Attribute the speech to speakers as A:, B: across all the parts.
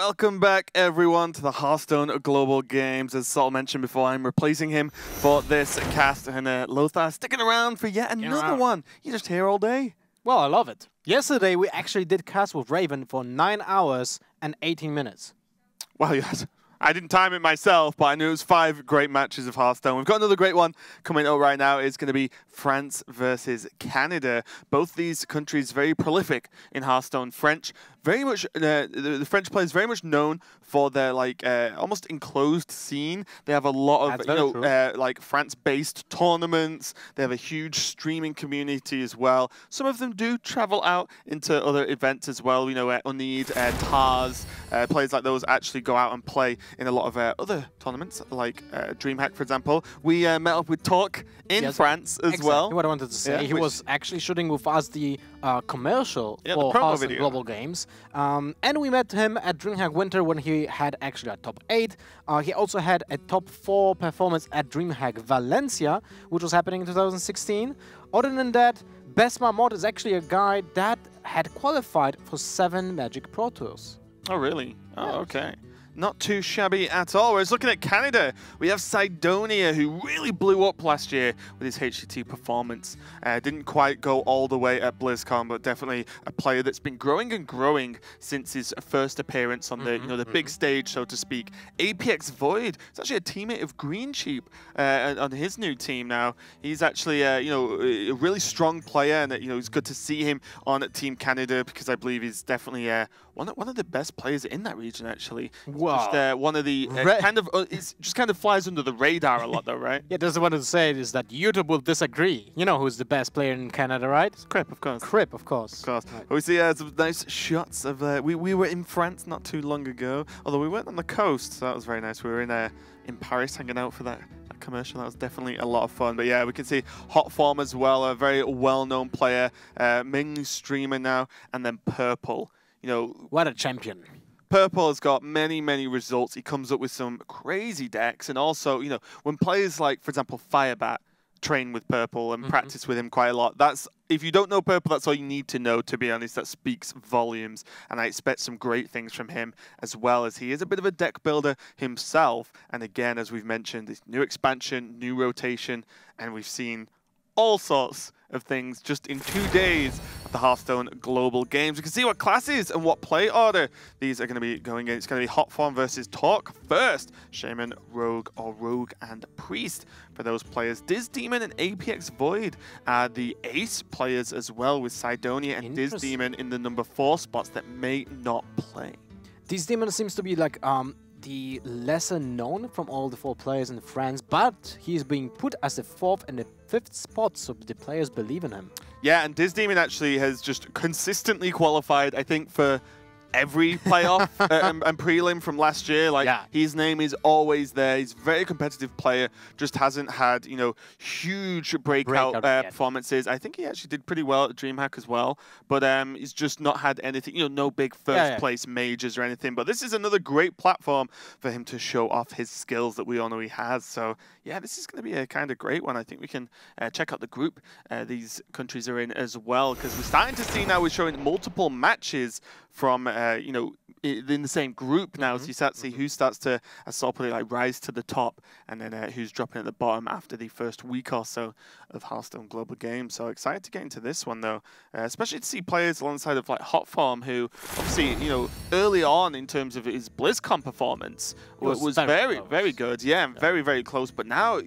A: Welcome back, everyone, to the Hearthstone Global Games. As Saul mentioned before, I'm replacing him for this cast, and Lothar sticking around for yet another one. You're just here all day.
B: Well, I love it. Yesterday, we actually did cast with Raven for 9 hours and 18 minutes.
A: Well, yes. I didn't time it myself, but I knew it was 5 great matches of Hearthstone. We've got another great one coming up right now. It's going to be France versus Canada. Both these countries very prolific in Hearthstone. French, very much the French players very much known for their almost enclosed scene. They have a lot of like France-based tournaments. They have a huge streaming community as well. Some of them do travel out into other events as well. You know, Unneed, Tars, players like those actually go out and play in a lot of other tournaments, like DreamHack, for example. We met up with Talk in France as well.
B: What I wanted to say. He was actually shooting with us the commercial for
A: the
B: Hearthstone Global Games. And we met him at DreamHack Winter when he had actually a top 8. He also had a top 4 performance at DreamHack Valencia, which was happening in 2016. Other than that, Besma Mod is actually a guy that had qualified for 7 Magic Pro Tours.
A: Oh, really? Oh, okay. Not too shabby at all. Whereas looking at Canada, we have Sidonia, who really blew up last year with his HCT performance. Didn't quite go all the way at BlizzCon, but definitely a player that's been growing and growing since his first appearance on the the big stage, so to speak. APX Void, it's actually a teammate of Green Sheep on his new team now. He's actually a really strong player, and it's good to see him on Team Canada because I believe he's definitely one of the best players in that region, actually.
B: Wow.
A: Just one of the it just kind of flies under the radar a lot, though, right?
B: Yeah, just wanted to say is that YouTube will disagree. You know who's the best player in Canada, right?
A: It's Crip, of course.
B: Crip, of course.
A: Of course.
B: Right.
A: We see some nice shots of we were in France not too long ago, although we weren't on the coast, so that was very nice. We were in Paris hanging out for that commercial. That was definitely a lot of fun. But yeah, we can see Hot Form as well, a very well-known player, mainly streamer now, and then Purple.
B: What a champion.
A: Purple has got many, many results. He comes up with some crazy decks. And also, when players like, for example, Firebat train with Purple and practice with him quite a lot, if you don't know Purple, that's all you need to know, to be honest. That speaks volumes. And I expect some great things from him, as well as he is a bit of a deck builder himself. And again, as we've mentioned, this new expansion, new rotation, and we've seen all sorts of things just in 2 days of the Hearthstone Global Games. We can see what classes and what play order these are going to be going in. It's going to be Hot Form versus Talk first. Shaman, Rogue, or Rogue and Priest for those players. Diz Demon and APX Void are the ace players as well, with Sidonia and Diz Demon in the number 4 spots that may not play.
B: Diz Demon seems to be like the lesser known from all the 4 players in France, but he's being put as the 4th and the 5th spot, so the players believe in him.
A: Yeah, and Diz Demon actually has just consistently qualified, I think, for every playoff and prelim from last year. His name is always there. He's a very competitive player, just hasn't had, huge breakout performances. I think he actually did pretty well at DreamHack as well, but he's just not had anything, no big first place majors or anything. But this is another great platform for him to show off his skills that we all know he has. So yeah, this is going to be a kind of great one. I think we can check out the group these countries are in as well, because we're starting to see now we're showing multiple matches from in the same group now, so you start to see who starts to, as Saul put it, rise to the top, and then who's dropping at the bottom after the first week or so of Hearthstone Global Games. So excited to get into this one, though, especially to see players alongside of Hot Form, who obviously, early on in terms of his BlizzCon performance was very, very good. Yeah, very, very close. But now,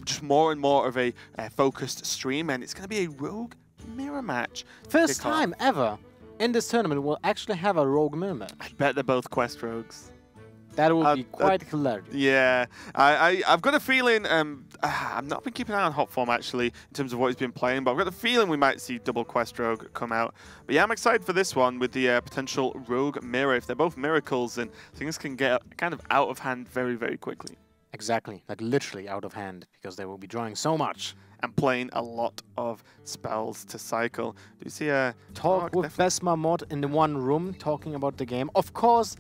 A: just more and more of a focused stream, and it's going to be a Rogue mirror match.
B: First time ever in this tournament we'll actually have a Rogue mirror match.
A: I bet they're both Quest Rogues.
B: That would be quite hilarious.
A: Yeah, I've got a feeling, I've not been keeping an eye on Hot Form actually in terms of what he's been playing, but I've got a feeling we might see double Quest Rogue come out. But yeah, I'm excited for this one with the potential Rogue mirror. If they're both miracles, then things can get kind of out of hand very, very quickly.
B: Exactly, like literally out of hand, because they will be drawing so much.
A: And playing a lot of spells to cycle. Do you see a
B: Talk with Besma Mod in the one room talking about the game? Of course,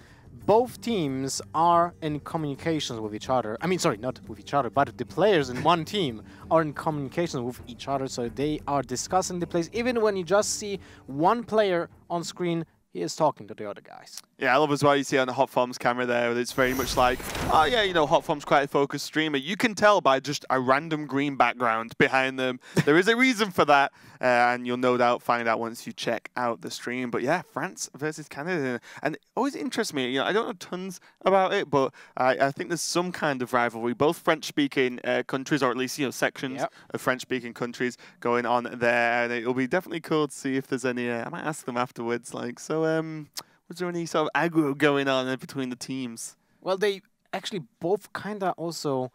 B: both teams are in communications with each other. I mean, sorry, not with each other, but the players in one team are in communication with each other, so they are discussing the plays. Even when you just see one player on screen he is talking to the other guys.
A: Yeah, I love as well you see on the Hotform's camera there, it's very much like, oh yeah, you know, Hotform's quite a focused streamer. You can tell by just a random green background behind them. There is a reason for that, and you'll no doubt find out once you check out the stream. But yeah, France versus Canada. And it always interests me, you know, I don't know tons about it, but I think there's some kind of rivalry. Both French-speaking countries, or at least, you know, sections of French-speaking countries going on there. And it'll be definitely cool to see if there's any, I might ask them afterwards, like, so, was there any sort of aggro going on between the teams?
B: Well, they actually both kind of also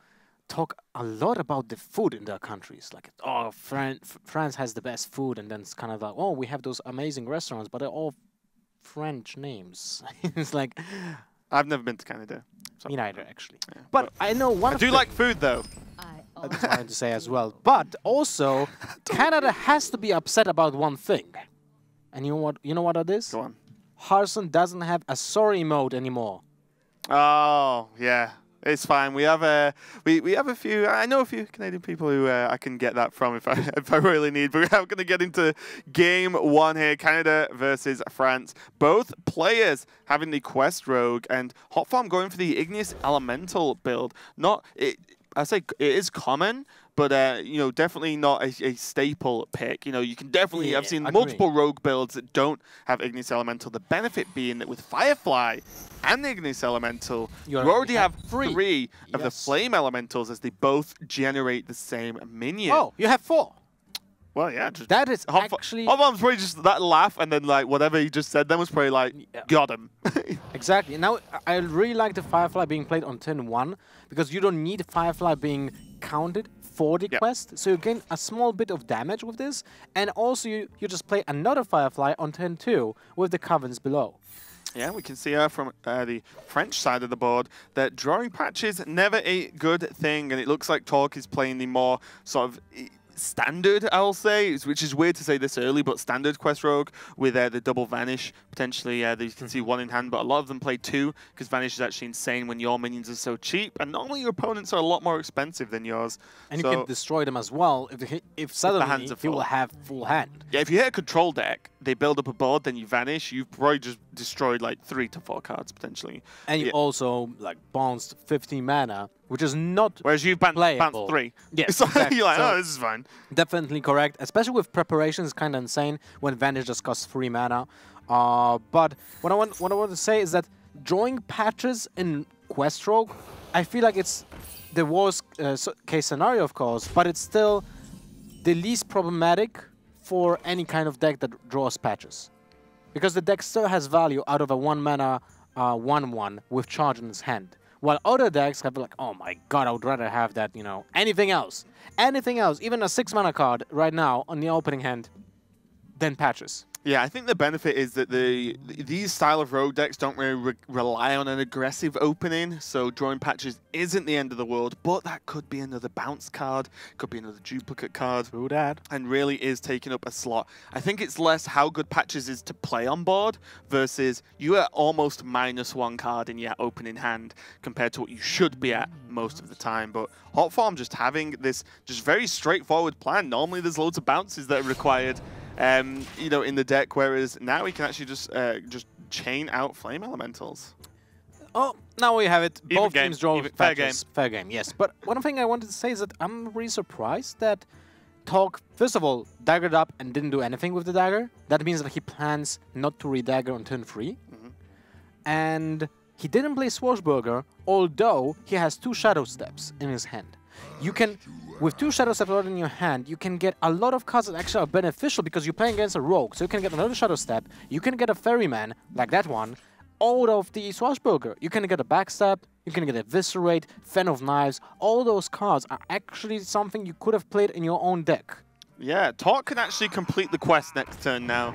B: talk a lot about the food in their countries. Like, oh, France has the best food, and then it's kind of like, oh, we have those amazing restaurants, but they're all French names. It's like...
A: I've never been to Canada. So.
B: Me neither, actually. Yeah, but I know one
A: I do like food, though.
B: I just wanted to say as well. But also, Canada has to be upset about one thing. And you know what? You know what that is?
A: Go on.
B: Hearthstone doesn't have a sorry mode anymore.
A: Oh yeah, it's fine. We have a few. I know a few Canadian people who I can get that from if I really need. But we're going to get into game one here: Canada versus France. Both players having the Quest Rogue and Hotform going for the Igneous Elemental build. I say it is common, but you know, definitely not a staple pick. You know, you can definitely, I've seen multiple rogue builds that don't have Igneous Elemental. The benefit being that with Firefly and the Igneous Elemental, you already have three of the Flame Elementals as they both generate the same minion.
B: Oh, you have 4.
A: Well, yeah.
B: That is actually...
A: Hotform's probably just that laugh, and then like whatever he just said then was probably like, got him.
B: Exactly. Now, I really like the Firefly being played on turn 1, because you don't need Firefly being counted for the quest, so you gain a small bit of damage with this, and also you just play another Firefly on turn 2 with the Covens below.
A: Yeah, we can see from the French side of the board that drawing patches never a good thing, and it looks like Torque is playing the more sort of standard, I'll say, which is weird to say this early, but standard Quest Rogue with the double Vanish, potentially. You can see 1 in hand, but a lot of them play 2 because Vanish is actually insane when your minions are so cheap, and normally your opponents are a lot more expensive than yours.
B: And you can destroy them as well if suddenly he will have full hand.
A: Yeah, if you hit a control deck, they build up a board, then you Vanish, you've probably just destroyed like 3 to 4 cards potentially.
B: And you also like bounced 15 mana, which is not
A: whereas you've bounced 3.
B: Yes,
A: so
B: exactly.
A: You're like, oh, this is fine.
B: Definitely correct, especially with preparation. It's kind of insane when Vanish just costs 3 mana. But what I want to say is that drawing patches in Quest Rogue, I feel like it's the worst case scenario, of course, but it's still the least problematic for any kind of deck that draws patches. Because the deck still has value out of a 1 mana 1/1 with charge in its hand. While other decks have like, oh my god, I would rather have that, you know, anything else, even a 6 mana card right now on the opening hand than patches.
A: Yeah, I think the benefit is that these style of rogue decks don't really rely on an aggressive opening, so drawing patches isn't the end of the world, but that could be another bounce card, could be another duplicate card.
B: True that.
A: And really is taking up a slot. I think it's less how good patches is to play on board versus you are almost -1 card in your opening hand compared to what you should be at most of the time. But Hotform just having this just very straightforward plan. Normally there's loads of bounces that are required. You know, in the deck, whereas now we can actually just chain out Flame Elementals.
B: Oh, now we have it.
A: Even
B: Both
A: game.
B: teams draw
A: Fair game.
B: Fair game, yes. But one thing I wanted to say is that I'm really surprised that Talk, first of all, daggered up and didn't do anything with the dagger. That means that he plans not to redagger on turn 3. And he didn't play Swashbuckler, although he has 2 Shadow Steps in his hand. You can, with 2 Shadow Steps in your hand, you can get a lot of cards that actually are beneficial because you're playing against a rogue. So you can get another Shadow Step, you can get a Ferryman, like that one, out of the Swashbuckler. You can get a Backstab, you can get a Eviscerate, Fan of Knives. All those cards are actually something you could have played in your own deck.
A: Yeah, Talk can actually complete the quest next turn now.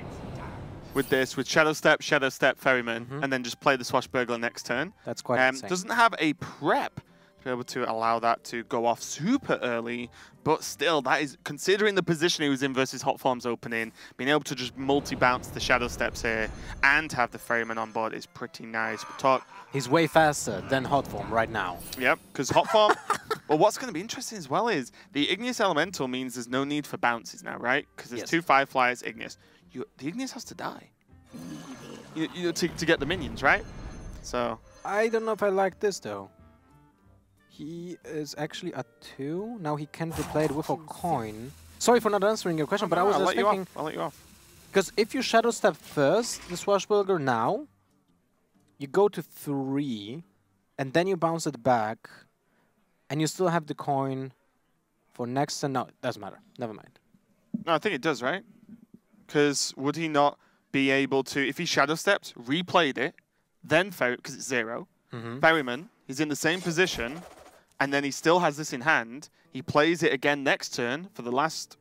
A: With this, with Shadow Step, Ferryman, and then just play the Swashbuckler next turn.
B: That's quite insane.
A: Doesn't have a prep to be able to allow that to go off super early, but still, that is, considering the position he was in versus Hotform's opening, being able to just multi-bounce the Shadow Steps here and have the Ferryman on board is pretty nice. But Talk...
B: He's way faster than Hotform right now.
A: Yep, because Hotform... well, what's going to be interesting as well is the Igneous Elemental means there's no need for bounces now, right? Because there's 2 Fireflies, Igneous. The Igneous has to die. to get the minions, right? So
B: I don't know if I like this though. He is actually at 2. Now he can replay it with a coin. Sorry for not answering your question, but I was just thinking.
A: I'll let you off.
B: Because if you Shadow Step first, the Swashbuckler now, you go to 3, and then you bounce it back, and you still have the coin for next turn. No, it doesn't matter. Never mind.
A: No, I think it does, right? Because would he not be able to, if he Shadow Stepped, replayed it, then because it's 0, Ferryman, he's in the same position, and then he still has this in hand. He plays it again next turn for the last,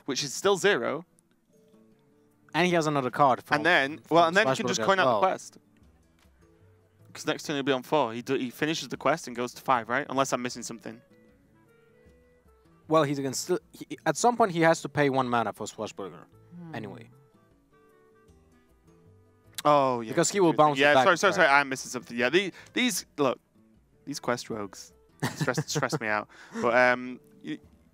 A: which is still 0.
B: And he has another card.
A: And then he can just coin out the quest. Because next turn he'll be on 4. He finishes the quest and goes to 5, right? Unless I'm missing something.
B: Well, he can still. At some point, he has to pay 1 mana for Swashbuckler. Anyway.
A: Oh, yeah.
B: Because he will bounce it back.
A: Sorry, I'm missing something. Yeah, these quest rogues stress me out. But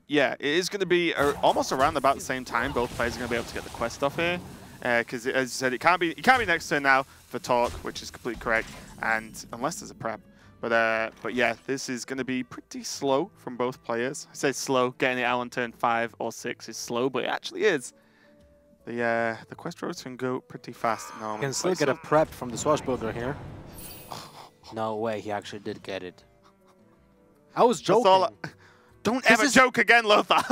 A: yeah, it is going to be almost around about the same time. Both players are going to be able to get the quest stuff here. Because as you said, it can't be next turn now for Talk, which is completely correct. And unless there's a prep. But yeah, this is going to be pretty slow from both players. I say slow, getting it out on turn 5 or 6 is slow, but it actually is. The quest roads can go pretty fast. No,
B: you can still get a prep from the Swashbuckler here. No way, he actually did get it. I was joking.
A: Don't ever joke again, Lothar.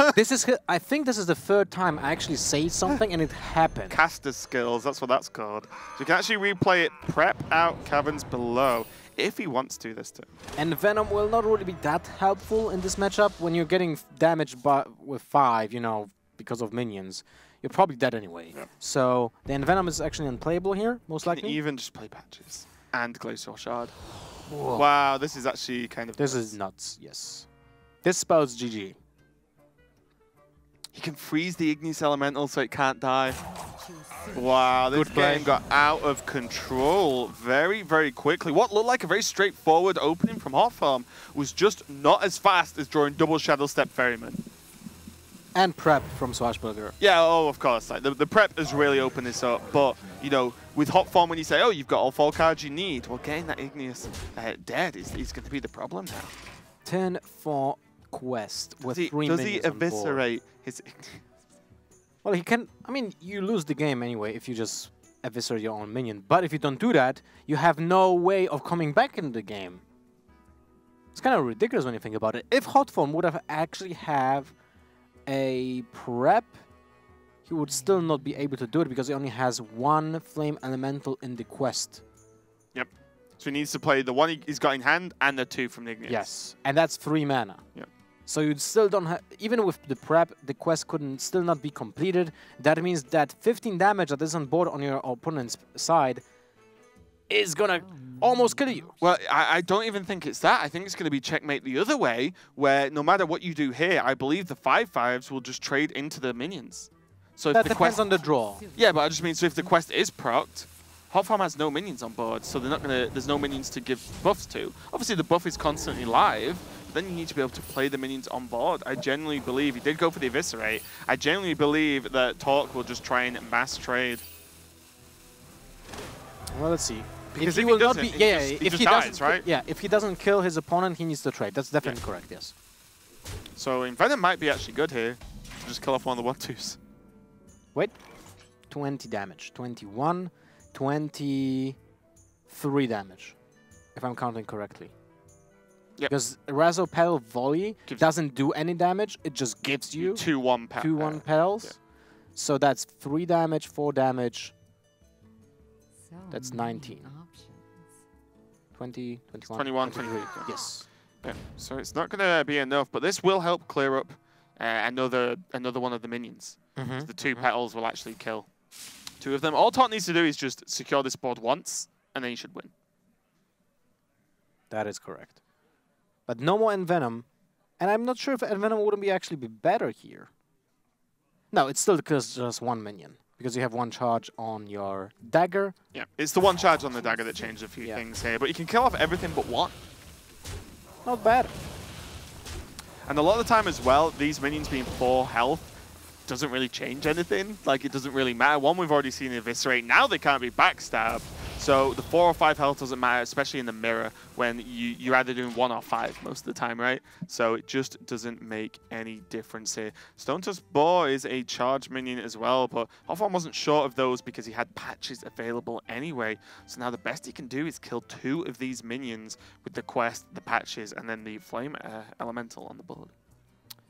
B: I think this is the 3rd time I actually say something and it happened.
A: Caster skills, that's what that's called. So you can actually replay it, prep out caverns below, if he wants to this turn.
B: And Venom will not really be that helpful in this matchup. When you're getting damaged with 5, because of minions, you're probably dead anyway. Yep. So the Envenom is actually unplayable here, most likely.
A: You can even just play Patches and Glacial Shard. Whoa. Wow, this is actually kind of
B: This is nuts, yes. This spells GG.
A: He can freeze the Ignis Elemental so it can't die. Wow, this game got out of control very, very quickly. What looked like a very straightforward opening from Hotfarm was just not as fast as drawing double Shadow Step Ferryman.
B: And prep from Swashbuckler.
A: Yeah, of course. Like the prep has really opened this up. But, with Hot Form, when you say, oh, you've got all 4 cards you need, well, getting that Igneous dead is going to be the problem now.
B: Turn 4 quest with 3 minions.
A: Does he eviscerate his Igneous?
B: Well, he can. I mean, you lose the game anyway if you just eviscerate your own minion. But if you don't do that, you have no way of coming back into the game. It's kind of ridiculous when you think about it. If Hot Form would have actually have a prep, he would still not be able to do it because he only has 1 flame elemental in the quest.
A: Yep. So he needs to play the 1 he's got in hand and the 2 from the Igneous.
B: Yes, and that's 3 mana.
A: Yep.
B: So you still don't have, even with the prep, the quest couldn't still not be completed. That means that 15 damage that is on board on your opponent's side is gonna almost kill you.
A: Well, I don't even think it's that. I think it's gonna be checkmate the other way, where no matter what you do here, I believe the 5/5s will just trade into the minions. So if
B: that
A: the
B: depends on the draw.
A: Yeah, but I just mean, so if the quest is procced, Hot Farm has no minions on board, so they're not gonna. There's no minions to give buffs to. Obviously, the buff is constantly live. But then you need to be able to play the minions on board. I genuinely believe he did go for the Eviscerate. I genuinely believe that Talk will just try and mass trade.
B: Well, let's see.
A: Because
B: if
A: he will not be,
B: if he
A: dies, right?
B: Yeah, if he doesn't kill his opponent, he needs to trade. That's definitely correct. Yes.
A: So Venom might be actually good here. Just kill off one of the 1/2s.
B: Wait, 20 damage, 21, 23 damage, if I'm counting correctly. Yep. Because Razopel Volley doesn't do any damage; it just gives you
A: 2/1
B: petals.
A: Yeah.
B: So that's 3 damage, 4 damage. That's 19. 20, 21,
A: 23.
B: Yes.
A: Yeah. So it's not going to be enough, but this will help clear up another one of the minions. So the 2 petals will actually kill 2 of them. All Talk needs to do is just secure this board once, and then he should win.
B: That is correct. But no more Envenom. And I'm not sure if Envenom wouldn't actually be better here. No, it's still just 1 minion. Because you have 1 charge on your dagger.
A: Yeah, it's the 1 charge on the dagger that changed a few things here. But you can kill off everything but 1.
B: Not bad.
A: And a lot of the time as well, these minions being 4 health, doesn't really change anything. Like, it doesn't really matter. One, we've already seen Eviscerate. Now they can't be backstabbed. So the 4 or 5 health doesn't matter, especially in the mirror when you're either doing 1 or 5 most of the time, right? So it just doesn't make any difference here. Stone Tusk Boar is a charge minion as well, but Hawthorne wasn't short of those because he had patches available anyway. So now the best he can do is kill 2 of these minions with the quest, the patches, and then the Flame Elemental on the board.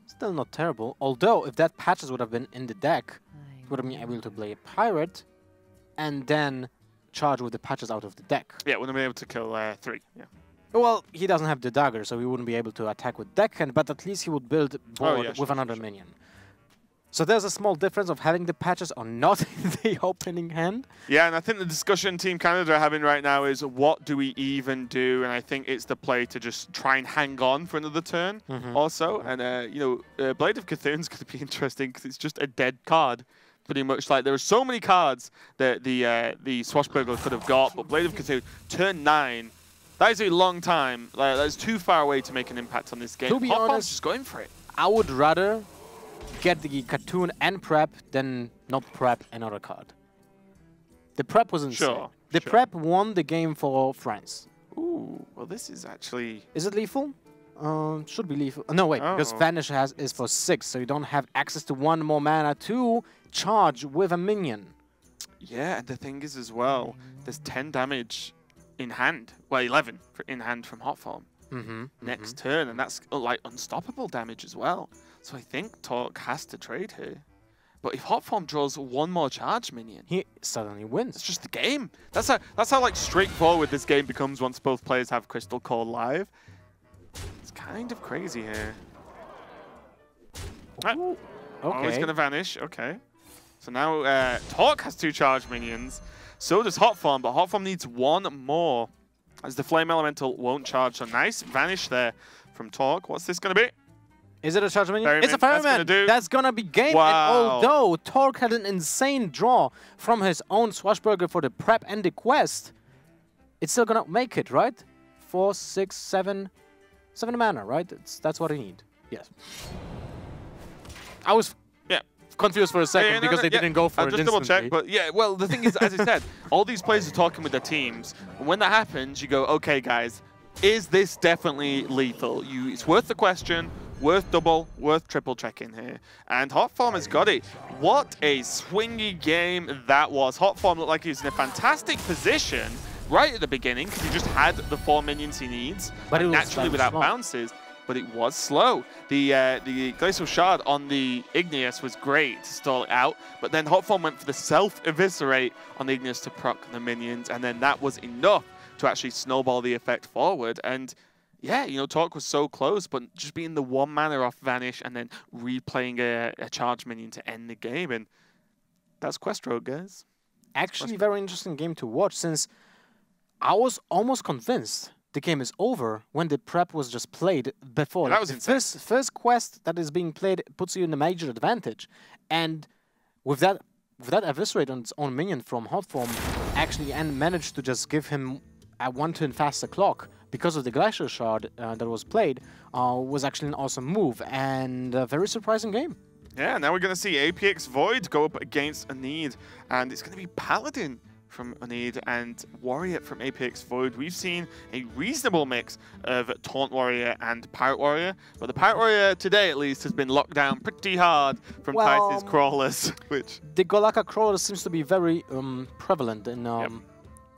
B: Still not terrible. Although, if that patches would have been in the deck, he would have been able to play a Pirate and then charge with the patches out of the deck.
A: Yeah, wouldn't be able to kill 3. Yeah.
B: Well, he doesn't have the dagger, so he wouldn't be able to attack with deckhand, but at least he would build board with another minion. So there's a small difference of having the patches or not in the opening hand.
A: Yeah, and I think the discussion Team Canada are having right now is what do we even do? And I think it's the play to just try and hang on for another turn also. And, you know, Blade of Cthulhu's going to be interesting because it's just a dead card. Pretty much, like, there are so many cards that the Swashbuckler could have got, but Blade of Cthulhu, turn 9, that is a long time. Like, that's too far away to make an impact on this game.
B: To be honest,
A: just going for it.
B: I would rather get the cartoon and prep than not prep another card. The prep was insane.
A: Sure.
B: The prep won the game for France.
A: Ooh, well, this is actually...
B: Is it lethal? Should be lethal. No, wait, because Vanish is for 6, so you don't have access to 1 more mana to charge with a minion.
A: Yeah, and the thing is as well, there's 10 damage in hand. Well, 11 in hand from Hotform. Next turn, and that's like unstoppable damage as well. So I think Torque has to trade here. But if Hotform draws 1 more charge minion,
B: he suddenly wins.
A: It's just the game. That's how like straightforward this game becomes once both players have Crystal Core live. It's kind of crazy here.
B: Okay.
A: Oh, he's gonna vanish. Okay. So now Torque has 2 charge minions. So does Hotform, but Hotform needs 1 more. As the Flame Elemental won't charge. So nice vanish there from Torque. What's this gonna be?
B: Is it a charge minion?
A: Ferryman.
B: It's a Ferryman! That's gonna be game.
A: Wow.
B: And although Torque had an insane draw from his own Swashbuckler for the prep and the quest, it's still gonna make it, right? 4, 6, 7 mana, right? That's what I need. Yes. I was confused for a second because they didn't go for it
A: just
B: instantly.
A: double check, but yeah, well, the thing is, as I said, all these players are talking with their teams, and when that happens, you go, okay, guys, is this definitely lethal? It's worth the question, worth double, worth triple checking here. And Hotform has got it. What a swingy game that was. Hotform looked like he was in a fantastic position right at the beginning because he just had the 4 minions he needs, but naturally without bounces. But it was slow. The Glacial Shard on the Igneous was great to stall it out, but then Hotform went for the self-eviscerate on the Igneous to proc the minions, and then that was enough to actually snowball the effect forward. And yeah, you know, Torque was so close, but just being the 1 mana off Vanish and then replaying a charge minion to end the game, and that's Quest Road, guys.
B: Actually, very interesting game to watch, since I was almost convinced the game is over when the prep was just played before.
A: Yeah, that was insane.
B: First quest that is being played puts you in a major advantage, and with that eviscerate on its own minion from Hotform, actually and managed to just give him a 1 turn faster clock because of the Glacial Shard that was played, was actually an awesome move and a very surprising game.
A: Yeah, now we're going to see APX Void go up against Anid, and it's going to be Paladin from Anid and Warrior from APX Void. We've seen a reasonable mix of Taunt Warrior and Pirate Warrior, but the Pirate Warrior today at least has been locked down pretty hard from Tice's Crawlers. Which
B: the Golakka Crawler seems to be very prevalent in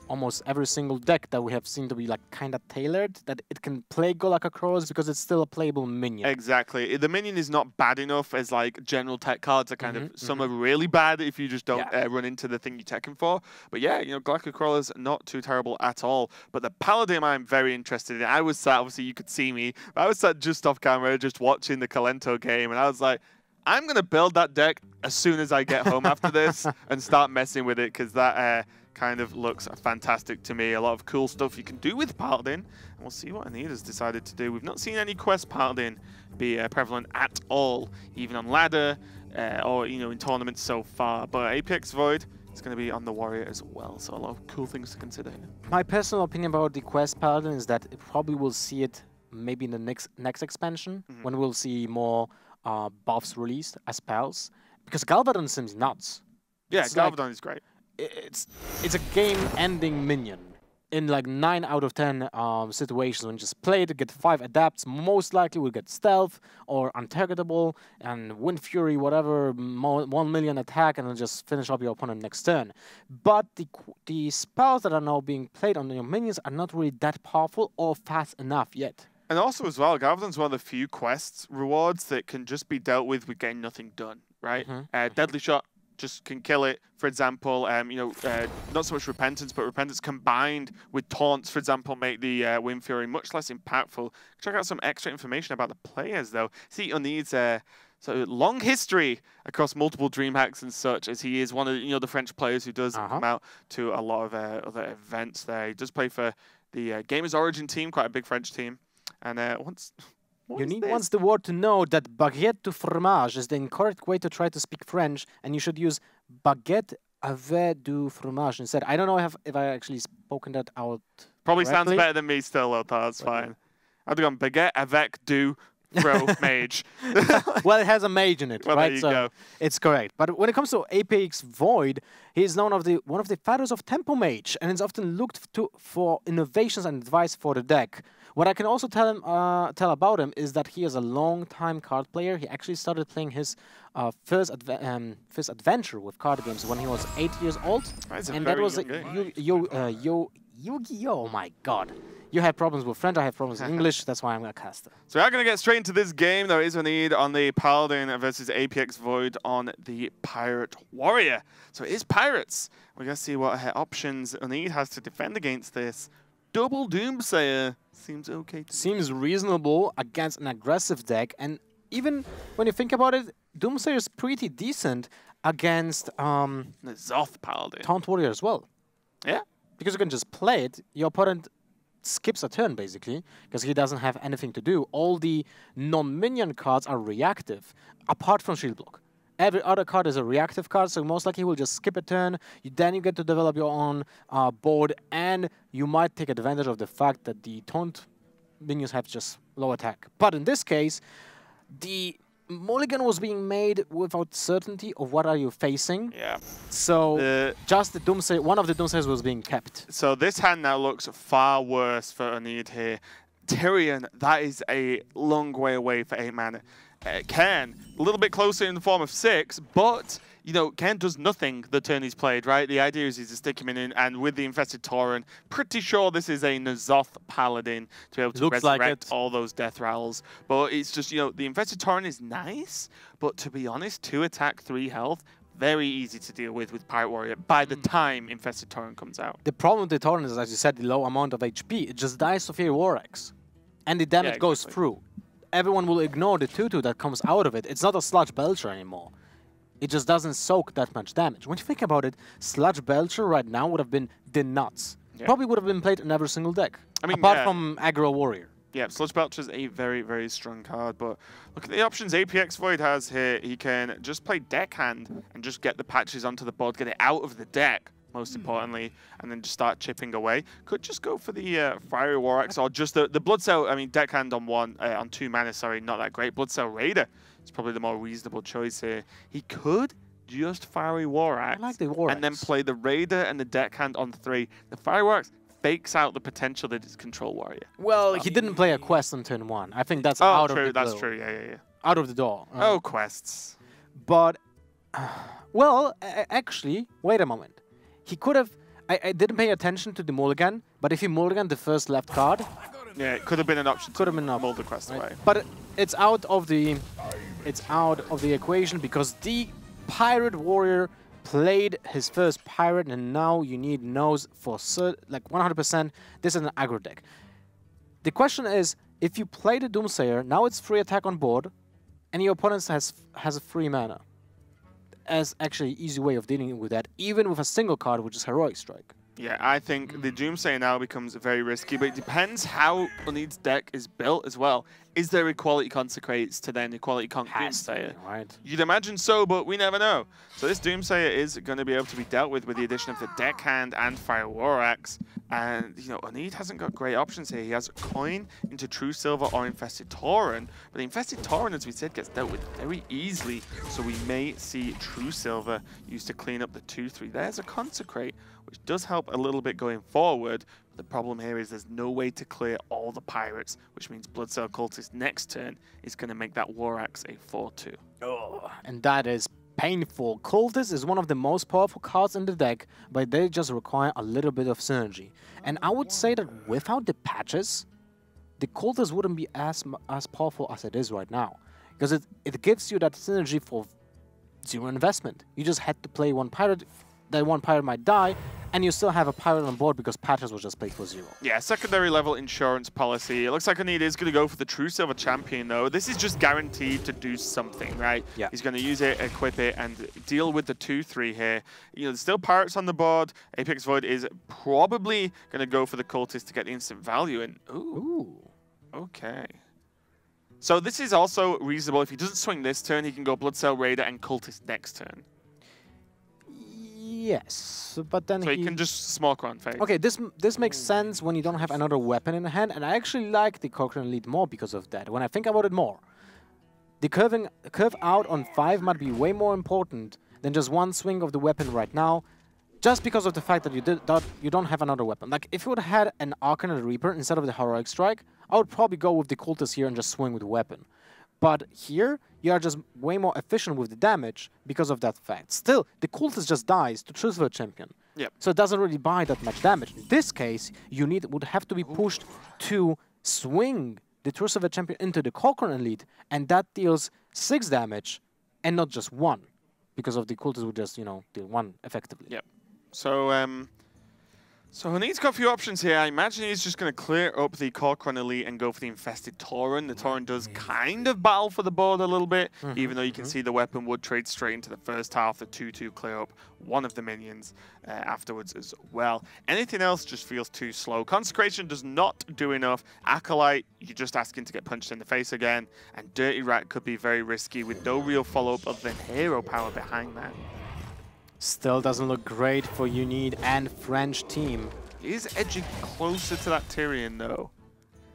B: almost every single deck that we have seen to be like kind of tailored, that it can play Golakka Crawlers because it's still a playable minion.
A: Exactly. The minion is not bad enough as like general tech cards are kind of, some are really bad if you just don't run into the thing you're teching for. But yeah, you know, Golakka Crawlers not too terrible at all. But the Paladin I'm very interested in. I was sat, obviously you could see me, but I was sat just off camera just watching the Kalento game, and I was like, I'm going to build that deck as soon as I get home after this and start messing with it, because that kind of looks fantastic to me. A lot of cool stuff you can do with Paladin, and we'll see what Anid has decided to do. We've not seen any quest Paladin be prevalent at all, even on ladder or, you know, in tournaments so far. But Apex Void is going to be on the Warrior as well, so a lot of cool things to consider here.
B: My personal opinion about the quest Paladin is that it probably will see it maybe in the next expansion, when we'll see more buffs released as spells, because Galvadon seems nuts.
A: Yeah,
B: It's
A: Galvadon
B: like,
A: is great.
B: it's a game-ending minion. In like 9 out of 10 situations when you just play it, get 5 adapts, most likely will get stealth or untargetable and wind fury, whatever, 1 million attack, and then just finish up your opponent next turn. But the spells that are now being played on your minions are not really that powerful or fast enough yet.
A: And also as well, Galvadon's one of the few quests rewards that can just be dealt with getting nothing done, right? Deadly Shot just can kill it. For example, not so much Repentance, but Repentance combined with Taunts, for example, make the Wind Fury much less impactful. Check out some extra information about the players, though. See, needs a long history across multiple DreamHacks and such, as he is one of the French players who does come out to a lot of other events there. He does play for the Gamers Origin team, quite a big French team. And once
B: the word to know that baguette du fromage is the incorrect way to try to speak French, and you should use baguette avec du fromage instead. I don't know if I actually spoken that out.
A: Probably
B: correctly.
A: Sounds better than me still, Lothar. That's fine. I've gone baguette avec du fromage.
B: Well, it has a mage in it,
A: well,
B: right?
A: There you
B: so
A: go. It's
B: correct. But when it comes to APX Void, he is known as one of the fathers of Tempo Mage, and is often looked to for innovations and advice for the deck. What I can also tell about him is that he is a long-time card player. He actually started playing his first adventure with card games when he was 8 years old, and that was Yu-Gi-Oh! Oh my God. You had problems with French, I have problems with English, that's why I'm a caster.
A: So we are going to get straight into this game. There is a need on the Paladin versus APX Void on the Pirate Warrior. So it is Pirates. We're going to see what options Unid has to defend against this. Double Doomsayer seems okay.
B: Seems reasonable against an aggressive deck, and even when you think about it, Doomsayer is pretty decent against
A: the Zoth Paladin.
B: Taunt Warrior as well.
A: Yeah.
B: Because you can just play it, your opponent skips a turn basically, because he doesn't have anything to do. All the non-minion cards are reactive, apart from Shield Block. Every other card is a reactive card, so most likely he will just skip a turn. Then you get to develop your own board, and you might take advantage of the fact that the Taunt minions have just low attack. But in this case, the mulligan was being made without certainty of what are you facing.
A: Yeah.
B: So just the Doomsayer, one of the Doomsayers was being kept.
A: So this hand now looks far worse for Unid here. Tyrion, that is a long way away for 8 mana. Cairn, a little bit closer in the form of 6, but, Cairn does nothing the turn he's played, right? The idea is to stick him in, and with the Infested Tauren, pretty sure this is a N'Zoth Paladin to be able to resurrect all those death rattles. But it's just, the Infested Tauren is nice, but to be honest, 2 attack, 3 health, very easy to deal with Pirate Warrior by the time Infested Tauren comes out.
B: The problem with the Tauren is, as you said, the low amount of HP. It just dies to Fiery War Axe, and the damage goes through. Everyone will ignore the 2/2 that comes out of it. It's not a Sludge Belcher anymore. It just doesn't soak that much damage. When you think about it, Sludge Belcher right now would have been the nuts. Yeah. Probably would have been played in every single deck, apart from Aggro Warrior.
A: Yeah, Sludge Belcher is a very, very strong card, but look at the options APX Void has here. He can just play Deckhand and just get the patches onto the board, get it out of the deck, most importantly, and then just start chipping away. Could just go for the Fiery War Axe or just the Blood Cell. I mean, Deckhand on 2 mana, sorry, not that great. Blood Cell Raider is probably the more reasonable choice here. He could just Fiery War Axe,
B: I like the War Axe,
A: and then play the Raider and the Deckhand on 3. The Fiery War Axe fakes out the potential that is Control Warrior.
B: Well, he didn't play a quest on turn 1. I think that's out of the door.
A: That's true. Yeah.
B: Out of the door.
A: Quests.
B: But, well, actually, wait a moment. He could have... I didn't pay attention to the mulligan, but if he mulliganed the first left card...
A: Yeah, it could have been an option.
B: Could have been an option.
A: Mull the quest away.
B: But it's out of the equation because the Pirate Warrior played his first pirate, and now you need knows for like 100% this is an aggro deck. The question is, if you play the Doomsayer, now it's free attack on board, and your opponent has a free mana. As actually an easy way of dealing with that, even with a single card, which is Heroic Strike.
A: Yeah, I think the Doomsayer now becomes very risky, but it depends how Unid's deck is built as well. Is there equality Consecrates to then equality Doomsayer?
B: Right.
A: You'd imagine so, but we never know. So this Doomsayer is going to be able to be dealt with the addition of the Deckhand and Fire War Axe. And, you know, Onid hasn't got great options here. He has Coin into True Silver or Infested Tauren. But the Infested Tauren, as we said, gets dealt with very easily. So we may see True Silver used to clean up the 2-3. There's a Consecrate, which does help a little bit going forward. The problem here is there's no way to clear all the pirates, which means Bloodsail Cultist next turn is going to make that War Axe a 4-2.
B: Oh, and that is painful. Cultist is one of the most powerful cards in the deck, but they just require a little bit of synergy. And I would say that without the patches, the Cultist wouldn't be as powerful as it is right now. Because it gives you that synergy for 0 investment. You just had to play one pirate, that one pirate might die, and you still have a pirate on board because patches was just played for 0.
A: Yeah, secondary level insurance policy. It looks like Onid is going to go for the True Silver Champion, though. This is just guaranteed to do something, right?
B: Yeah.
A: He's going to use it, equip it, and deal with the 2-3 here. You know, there's still pirates on the board. Apex Void is probably going to go for the Cultist to get the instant value. And ooh. Okay. So this is also reasonable. If he doesn't swing this turn, he can go Bloodsail Raider and Cultist next turn.
B: Yes, but then
A: so he can just Smoke on face.
B: Okay, this makes sense when you don't have another weapon in hand, and I actually like the Cochrane Elite more because of that. When I think about it more, the curve out on 5 might be way more important than just one swing of the weapon right now, just because of the fact that you don't have another weapon. Like, if you would have had an Arcanine Reaper instead of the Heroic Strike, I would probably go with the Cultist here and just swing with the weapon. But here, you are just way more efficient with the damage because of that fact. Still, the Cultist just dies to True Silver Champion.
A: Yep.
B: So it doesn't really buy that much damage. In this case, you would have to be pushed to swing the True Silver Champion into the Cochrane Elite, and that deals 6 damage, and not just 1. Because of the Cultist would just, you know, deal 1 effectively.
A: Yep. So Onid's got a few options here. I imagine he's just going to clear up the Cochrane Elite and go for the Infested Tauren. The Tauren does kind of battle for the board a little bit, even though you can see the weapon would trade straight into the first half, the 2-2 clear up one of the minions afterwards as well. Anything else just feels too slow. Consecration does not do enough. Acolyte, you're just asking to get punched in the face again. And Dirty Rat could be very risky with no real follow-up other than hero power behind that.
B: Still doesn't look great for Unid and French team.
A: He is edging closer to that Tyrion, though.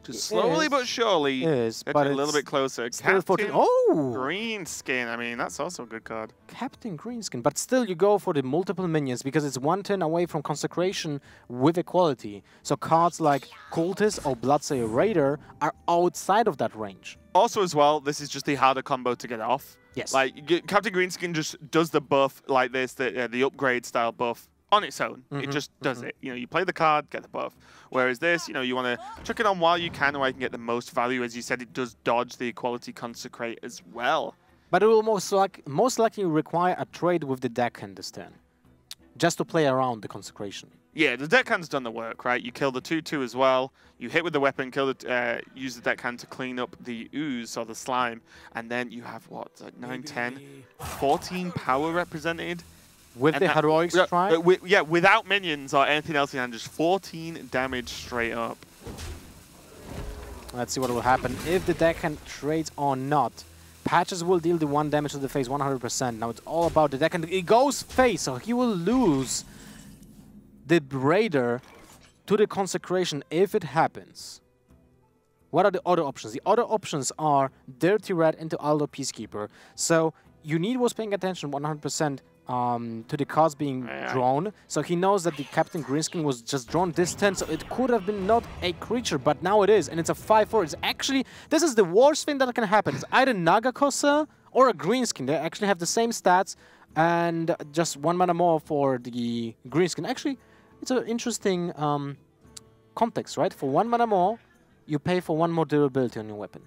A: Just slowly but surely, but a little bit closer.
B: Still
A: Captain
B: oh!
A: Greenskin. I mean, that's also a good card.
B: Captain Greenskin. But still, you go for the multiple minions because it's 1 turn away from Consecration with equality. So cards like Cultist or Bloodsail Raider are outside of that range.
A: Also, as well, this is just the harder combo to get off.
B: Yes.
A: Like, Captain Greenskin just does the buff like this, the upgrade style buff on its own. It just does it. You know, you play the card, get the buff. Whereas this, you know, you want to chuck it on while you can, where you can get the most value. As you said, it does dodge the equality Consecrate as well.
B: But it will most likely require a trade with the Deckhand this turn, just to play around the Consecration.
A: Yeah, the Deckhand's done the work, right? You kill the 2-2 as well. You hit with the weapon, use the Deckhand to clean up the ooze or the slime, and then you have what, like 9, 10, 14 power represented.
B: With the Heroic Strike?
A: Yeah, without minions or anything else in hand, just 14 damage straight up.
B: Let's see what will happen if the Deckhand trades or not. Patches will deal the 1 damage to the face 100%. Now it's all about the Deckhand. It goes face, so he will lose the Raider to the Consecration if it happens. What are the other options? The other options are Dirty Rat into Aldo Peacekeeper. So Unid was paying attention 100% to the cards being drawn. So he knows that the Captain Greenskin was just drawn this turn, so it could have been not a creature, but now it is, and it's a 5-4. It's actually, this is the worst thing that can happen. It's either Nagakosa or a Greenskin. They actually have the same stats, and just 1 mana more for the Greenskin. Actually, it's an interesting context, right? For 1 mana more, you pay for 1 more durability on your weapon.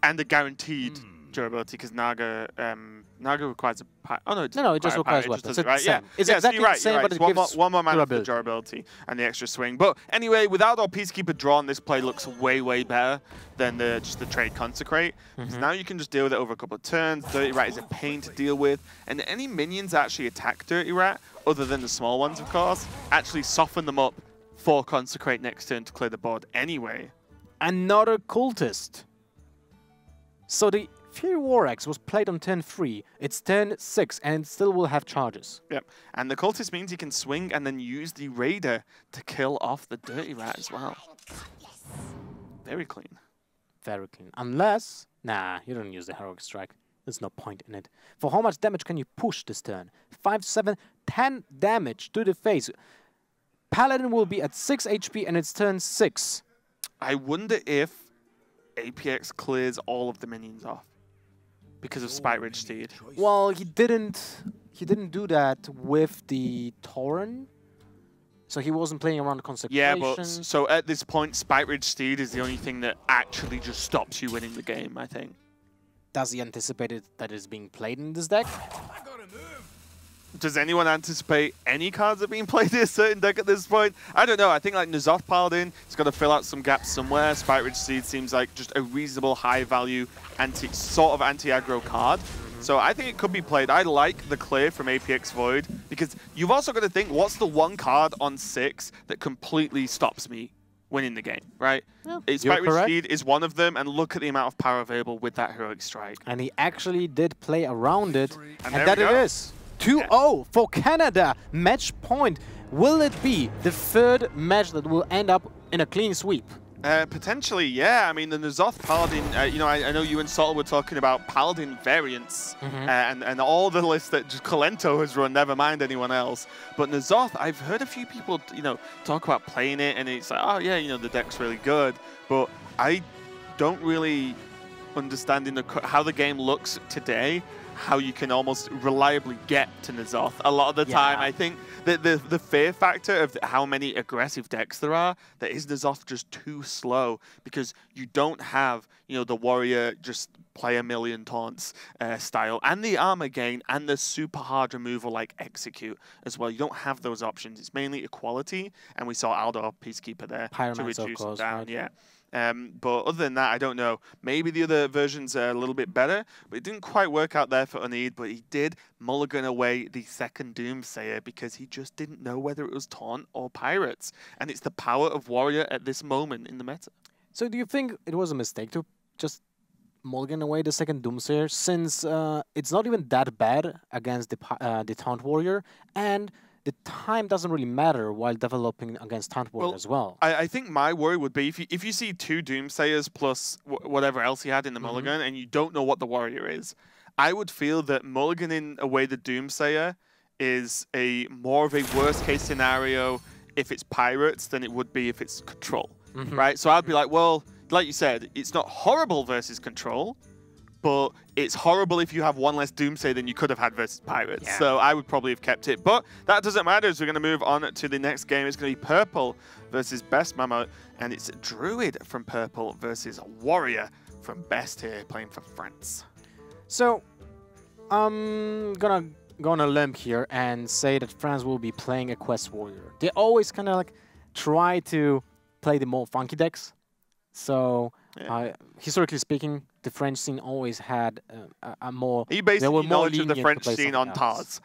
A: And a guaranteed durability, because Naga requires a... Oh, no,
B: no, it just requires weapons.
A: It, right? Yeah,
B: it's exactly
A: so you're right,
B: the same,
A: you're right.
B: but it gives
A: one more mana for the durability and the extra swing. But anyway, without our Peacekeeper drawn, this play looks way, way better than just the trade Consecrate. Because now you can just deal with it over a couple of turns. Dirty Rat is a pain to deal with. And any minions that actually attack Dirty Rat, other than the small ones, of course, actually soften them up for Consecrate next turn to clear the board anyway.
B: Another Cultist. So the Fury War Axe was played on turn 3. It's turn 6, and it still will have charges.
A: Yep. And the Cultist means he can swing and then use the Raider to kill off the Dirty Rat as well. Very clean.
B: Very clean. Unless... Nah, you don't use the Heroic Strike. There's no point in it. For how much damage can you push this turn? 5, 7, 10 damage to the face. Paladin will be at 6 HP and it's turn 6.
A: I wonder if APX clears all of the minions off because of Spite Ridge Steed.
B: Well, he didn't do that with the Tauren. So he wasn't playing around the Consecration.
A: Yeah, but so at this point, Spite Ridge Steed is the only thing that actually just stops you winning the game, I think.
B: Does he anticipate that it's being played in this deck?
A: Does anyone anticipate any cards are being played in a certain deck at this point? I don't know. I think like N'Zoth Paladin, it's got to fill out some gaps somewhere. Spite Ridge Steed seems like just a reasonable high value sort of anti-aggro card. So I think it could be played. I like the clear from APX Void because you've also got to think, what's the one card on 6 that completely stops me winning the game, right?
B: Yeah,
A: Spite Ridge Steed is one of them, and look at the amount of power available with that Heroic Strike.
B: And he actually did play around it, and
A: there
B: that it is. 2-0 for Canada. Match point. Will it be the third match that will end up in a clean sweep?
A: Potentially, yeah. I mean, the N'Zoth Paladin, you know, I know you and Sol were talking about Paladin variants and all the lists that just Colento has run, never mind anyone else. But N'Zoth, I've heard a few people, you know, talk about playing it, and it's like, oh, yeah, you know, the deck's really good. But I don't really understand how the game looks today, how you can almost reliably get to N'Zoth. A lot of the time, I think that the fear factor of how many aggressive decks there are, that is N'Zoth just too slow because you don't have, you know, the warrior just play a million taunts style and the armor gain and the super hard removal like execute as well. You don't have those options. It's mainly equality, and we saw Aldor Peacekeeper there to reduce it down. Right? Yeah. But other than that, I don't know. Maybe the other versions are a little bit better, but it didn't quite work out there for Uneed, but he did mulligan away the second Doomsayer because he just didn't know whether it was Taunt or Pirates. And it's the power of Warrior at this moment in the meta.
B: So do you think it was a mistake to just mulligan away the second Doomsayer, since it's not even that bad against the Taunt Warrior, and the time doesn't really matter while developing against Taunt Warrior as well?
A: I think my worry would be if you see 2 Doomsayers plus whatever else he had in the mulligan and you don't know what the Warrior is, I would feel that mulliganing away the Doomsayer is more of a worst case scenario if it's Pirates than it would be if it's Control, right? So I'd be like, well, like you said, it's not horrible versus Control, but it's horrible if you have one less Doomsayer than you could have had versus Pirates. Yeah. So I would probably have kept it. But that doesn't matter, as we're going to move on to the next game. It's going to be Purple versus Best Mammoth, and it's Druid from Purple versus Warrior from Best here, playing for France.
B: So I'm gonna go on a limb here and say that France will be playing a Quest Warrior. They always kind of like try to play the more funky decks. So historically speaking, the French scene always had a more...
A: He basically knowledge of the French scene on Tars.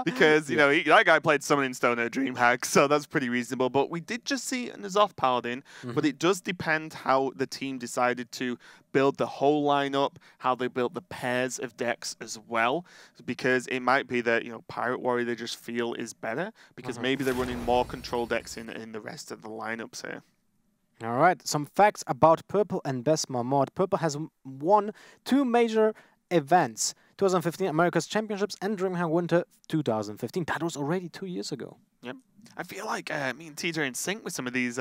A: Because, you know, that guy played Summoning Stone at DreamHack, so that's pretty reasonable. But we did just see N'Zoth Paladin, but it does depend how the team decided to build the whole lineup, how they built the pairs of decks as well. Because it might be that, you know, Pirate Warrior they just feel is better, because maybe they're running more control decks in the rest of the lineups here.
B: All right, some facts about Purple and Best Mammoth. Purple has won 2 major events. 2015 America's Championships and DreamHack Winter 2015. That was already 2 years ago.
A: Yep. I feel like me and TJ are in sync with some of these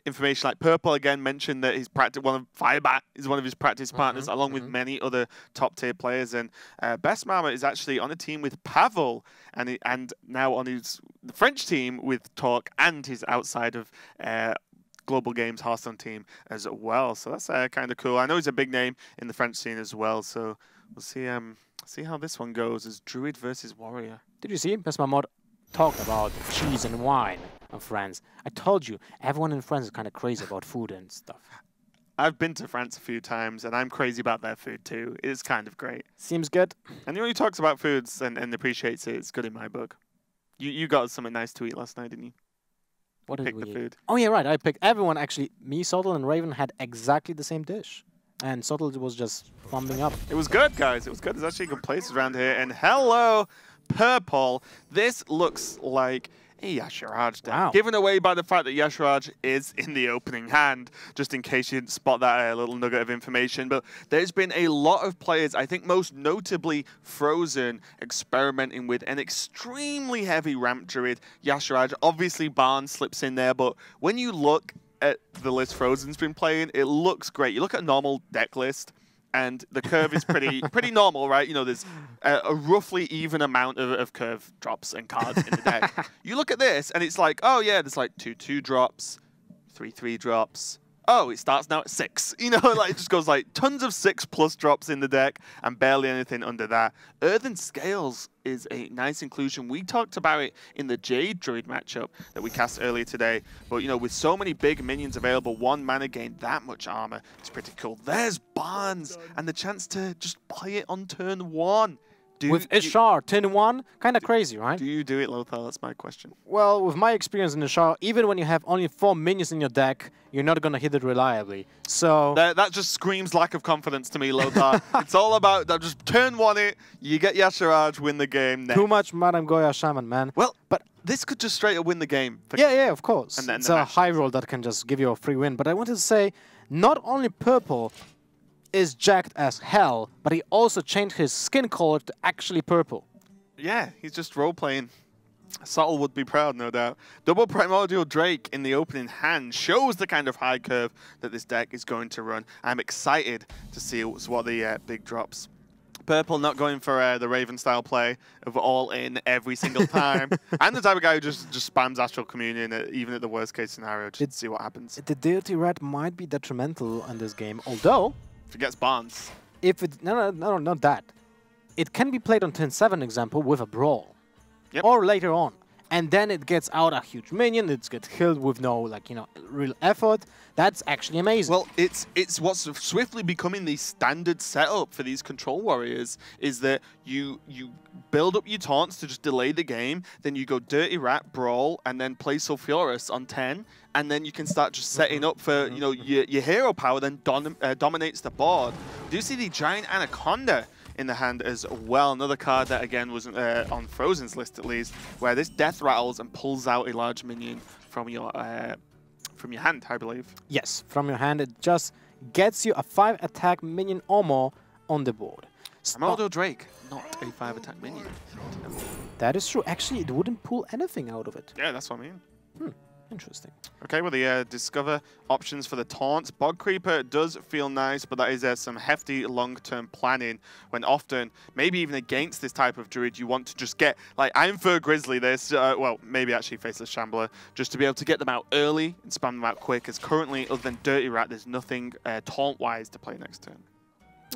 A: information. Like Purple again mentioned that his Firebat is one of his practice partners, along with many other top tier players. And Best Mama is actually on a team with Pavel, and now on the French team with Talk, and his outside of Global Games Hearthstone team as well. So that's kind of cool. I know he's a big name in the French scene as well. So we'll see how this one goes as Druid versus Warrior.
B: Did you see Best Mammoth talked about cheese and wine in France? I told you, everyone in France is kind of crazy about food and stuff.
A: I've been to France a few times, and I'm crazy about their food too. It is kind of great.
B: Seems good.
A: Anyone who talks about foods and appreciates it is good in my book. You got something nice to eat last night, didn't you?
B: What did
A: we pick the food?
B: Oh yeah, right. I picked. Everyone actually, me, Sotel, and Raven had exactly the same dish. And Subtle was just thumbing up.
A: It was good, guys. It was good. There's actually good places around here. And hello, Purple. This looks like a Yasharaj deck.
B: Wow.
A: Given away by the fact that Yasharaj is in the opening hand, just in case you didn't spot that little nugget of information. But there's been a lot of players, I think most notably Frozen, experimenting with an extremely heavy ramp druid, Yasharaj. Obviously, Barnes slips in there, but when you look at the list Frozen's been playing, it looks great. You look at a normal deck list, and the curve is pretty normal, right? You know, there's a roughly even amount of curve drops and cards in the deck. You look at this, and it's like, oh yeah, there's like 2/2 drops, 3/3 drops. Oh, it starts now at 6. You know, like it just goes like tons of 6+ drops in the deck and barely anything under that. Earthen Scales is a nice inclusion. We talked about it in the Jade Druid matchup that we cast earlier today. But, you know, with so many big minions available, 1 mana gain that much armor is pretty cool. There's Barnes and the chance to just play it on turn 1.
B: With Ishar, turn 1, kind of crazy, right?
A: Do you do it, Lothar? That's my question.
B: Well, with my experience in Ishar, even when you have only 4 minions in your deck, you're not going to hit it reliably. So
A: that just screams lack of confidence to me, Lothar. It's all about that. Just turn 1 it, you get Yasharaj, win the game. Next.
B: Too much Madame Goya Shaman, man.
A: Well, but this could just straight up win the game.
B: Yeah, of course.
A: And then
B: it's a high roll that can just give you a free win. But I wanted to say, not only Purple is jacked as hell, but he also changed his skin color to actually purple.
A: Yeah, he's just role-playing. Subtle would be proud, no doubt. Double Primordial Drake in the opening hand shows the kind of high curve that this deck is going to run. I'm excited to see what the big drops. Purple not going for the Raven style play of all in every single time. I'm the type of guy who just spams Astral Communion even at the worst case scenario just to see what happens.
B: The Deity Rat might be detrimental in this game, although
A: if it gets Barnes.
B: If it no, not that. It can be played on turn 7, example, with a Brawl.
A: Yep.
B: Or later on. And then it gets out a huge minion, it gets killed with no, like, you know, real effort. That's actually amazing.
A: Well, it's what's swiftly becoming the standard setup for these control warriors is that you build up your taunts to just delay the game, then you go Dirty Rat, Brawl, and then play Sulfuras on 10, and then you can start just setting up for, you know, your hero power then dominates the board. Do you see the Giant Anaconda in the hand as well? Another card that, again, wasn't on Frozen's list, at least, where this death rattles and pulls out a large minion from your hand, I believe.
B: Yes, from your hand. It just gets you a 5 attack minion or more on the board.
A: Primordial Drake, not a 5 attack minion.
B: That is true. Actually, it wouldn't pull anything out of it.
A: Yeah, that's what I mean.
B: Interesting.
A: Okay, well, the Discover options for the taunts. Bog Creeper does feel nice, but that is some hefty long-term planning when often, maybe even against this type of druid, you want to just get, like, Iron Fur Grizzly this, well, maybe actually Faceless Shambler, just to be able to get them out early and spam them out quick, as currently, other than Dirty Rat, there's nothing taunt-wise to play next turn.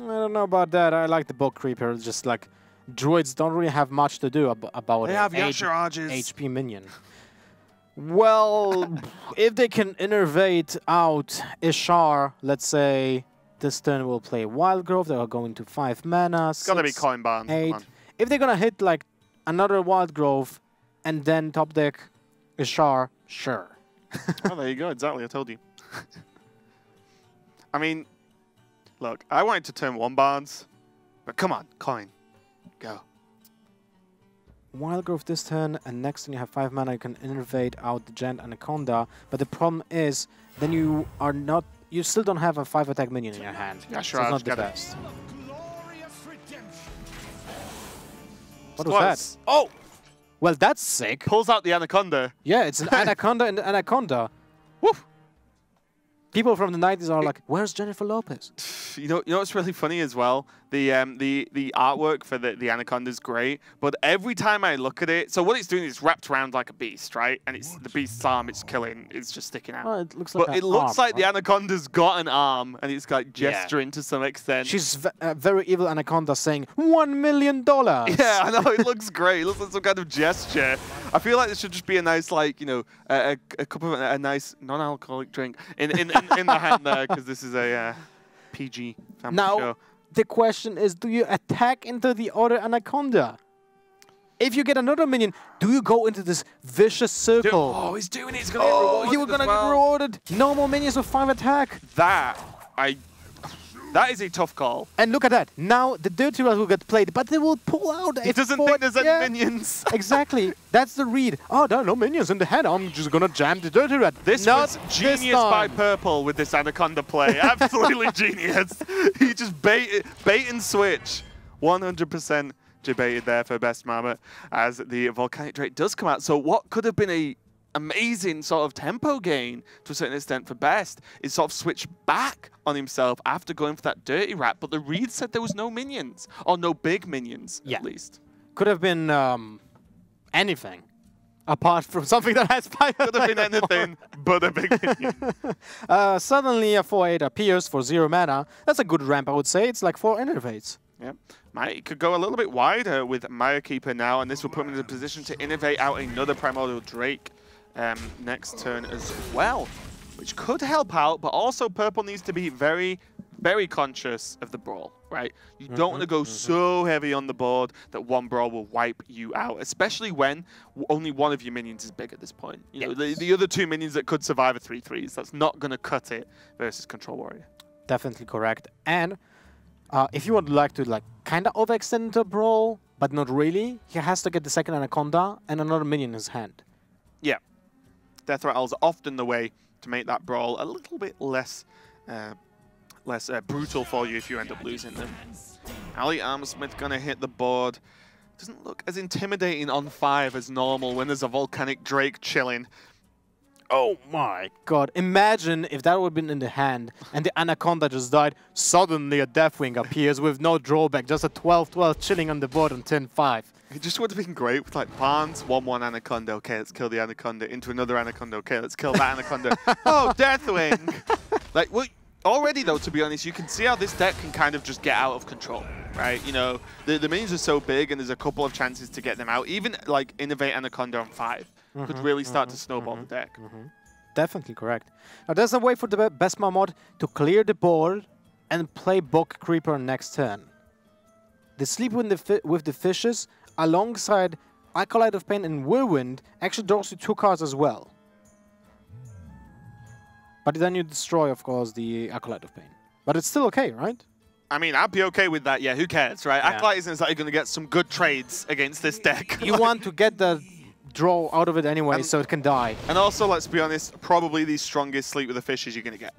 B: I don't know about that. I like the Bog Creeper. Just like, druids don't really have much to do about
A: they have Yasharages.
B: HP minion. Well, if they can innervate out Ishar, let's say this turn will play Wild Growth, they are going to 5 mana.
A: It's gotta be Coin Barn.
B: 8. If they're gonna hit like another Wild Growth and then top deck Ishar, sure.
A: Oh, there you go. Exactly. I told you. I mean, look, I wanted to turn 1 Barnes, but come on, Coin. Go.
B: Wild Growth this turn, and next turn you have 5 mana, you can innervate out the Giant Anaconda, but the problem is, then you still don't have a 5 attack minion in your hand.
A: Yeah, sure.
B: So it's not the best. What was that? Oh! Well, that's sick.
A: Pulls out the Anaconda.
B: Yeah, it's an Anaconda and an Anaconda.
A: Woof!
B: People from the 90s are like, where's Jennifer Lopez?
A: You know what's really funny as well? The artwork for the Anaconda is great, but every time I look at it, so what it's doing is wrapped around like a beast, right? And it's the beast's arm it's killing, it's just sticking out.
B: Oh, it looks like
A: it looks like the Anaconda's got an arm, and it's like gesturing to some extent.
B: She's a very evil Anaconda saying, $1 million!
A: Yeah, I know, it looks great. It looks like some kind of gesture. I feel like this should just be a nice, like, you know, a cup of a nice non-alcoholic drink in the hand there, because this is a PG family show.
B: The question is, do you attack into the other Anaconda? If you get another minion, do you go into this vicious circle?
A: Oh, he's doing it. He's going to get rewarded.
B: He was going to get rewarded. No more minions with 5 attack.
A: That, That is a tough call.
B: And look at that. Now the Dirty Rat will get played, but they will pull out a
A: He doesn't think there's any minions.
B: Exactly. That's the read. Oh, there are no minions in the hand. I'm just going to jam the Dirty Rat.
A: This was genius by Purple with this Anaconda play. Absolutely genius. He just bait and switch. 100% debated there for Best Marmot as the Volcanic Drake does come out. So what could have been a amazing sort of tempo gain to a certain extent for Best is sort of switch back on himself after going for that Dirty Rat, but the read said there was no minions, or no big minions at least.
B: Could have been anything apart from something that has fire.
A: Could have been anything but a big minion.
B: Suddenly a 4/8 appears for 0 mana. That's a good ramp, I would say. It's like 4 innervates.
A: Yeah, He could go a little bit wider with Mire Keeper now, and this will put him in a position to innovate out another Primordial Drake next turn as well, which could help out, but also Purple needs to be very, very conscious of the brawl, right? You don't want to go so heavy on the board that one brawl will wipe you out, especially when only one of your minions is big at this point. You know, the other 2 minions that could survive a 3/3s, that's not going to cut it versus Control Warrior.
B: Definitely correct. And if you would like to kind of overextend into a brawl, but not really, he has to get the second Anaconda and another minion in his hand.
A: Yeah. Death Rattle's often the way to make that brawl a little bit less brutal for you if you end up losing them. Ali Armsmith gonna hit the board. Doesn't look as intimidating on 5 as normal when there's a Volcanic Drake chilling.
B: Oh my god. Imagine if that would have been in the hand and the Anaconda just died. Suddenly a Deathwing appears with no drawback, just a 12/12 chilling on the board on turn 5.
A: It just would have been great with Barnes, 1/1 Anaconda. Okay, let's kill the Anaconda. Into another Anaconda. Okay, let's kill that Anaconda. Oh, Deathwing! Well, already though, to be honest, you can see how this deck can kind of just get out of control, right? You know, the minions are so big and there's a couple of chances to get them out. Even Innovate Anaconda on 5 could really start to snowball the deck.
B: Definitely correct. Now there's a way for the Best Marmot to clear the board and play Bog Creeper next turn. The Sleep with the Fishes alongside Acolyte of Pain and Whirlwind actually draws you 2 cards as well. But then you destroy, of course, the Acolyte of Pain. But it's still okay, right?
A: I mean, I'd be okay with that. Yeah, who cares, right? Yeah. Acolyte isn't exactly going to get some good trades against this deck.
B: You want to get the draw out of it anyway, so it can die.
A: And also, let's be honest, probably the strongest Sleep with the Fishes you're going to get.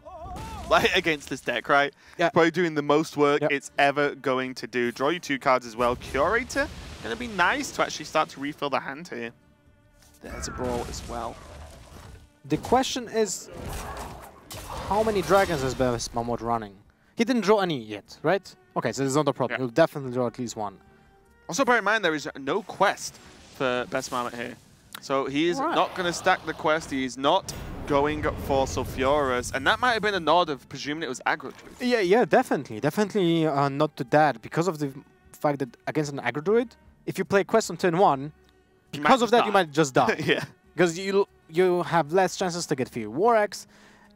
A: Against this deck, right? Yeah. It's probably doing the most work it's ever going to do. Draw you 2 cards as well. Curator, going to be nice to actually start to refill the hand here. There's a brawl as well.
B: The question is, how many dragons is Best Marmot running? He didn't draw any yet, right? Okay, so there's not a problem. He'll definitely draw at least 1.
A: Also, bear in mind, there is no quest for Best Marmot here. So he is not going to stack the quest. He is not going for Sulfuras. And that might have been a nod of presuming it was aggro druid.
B: Yeah, definitely. Definitely not to that. Because of the fact that against an aggro druid, if you play quest on turn 1, because of that, you might just die.
A: Yeah.
B: Because you have less chances to get few War Axe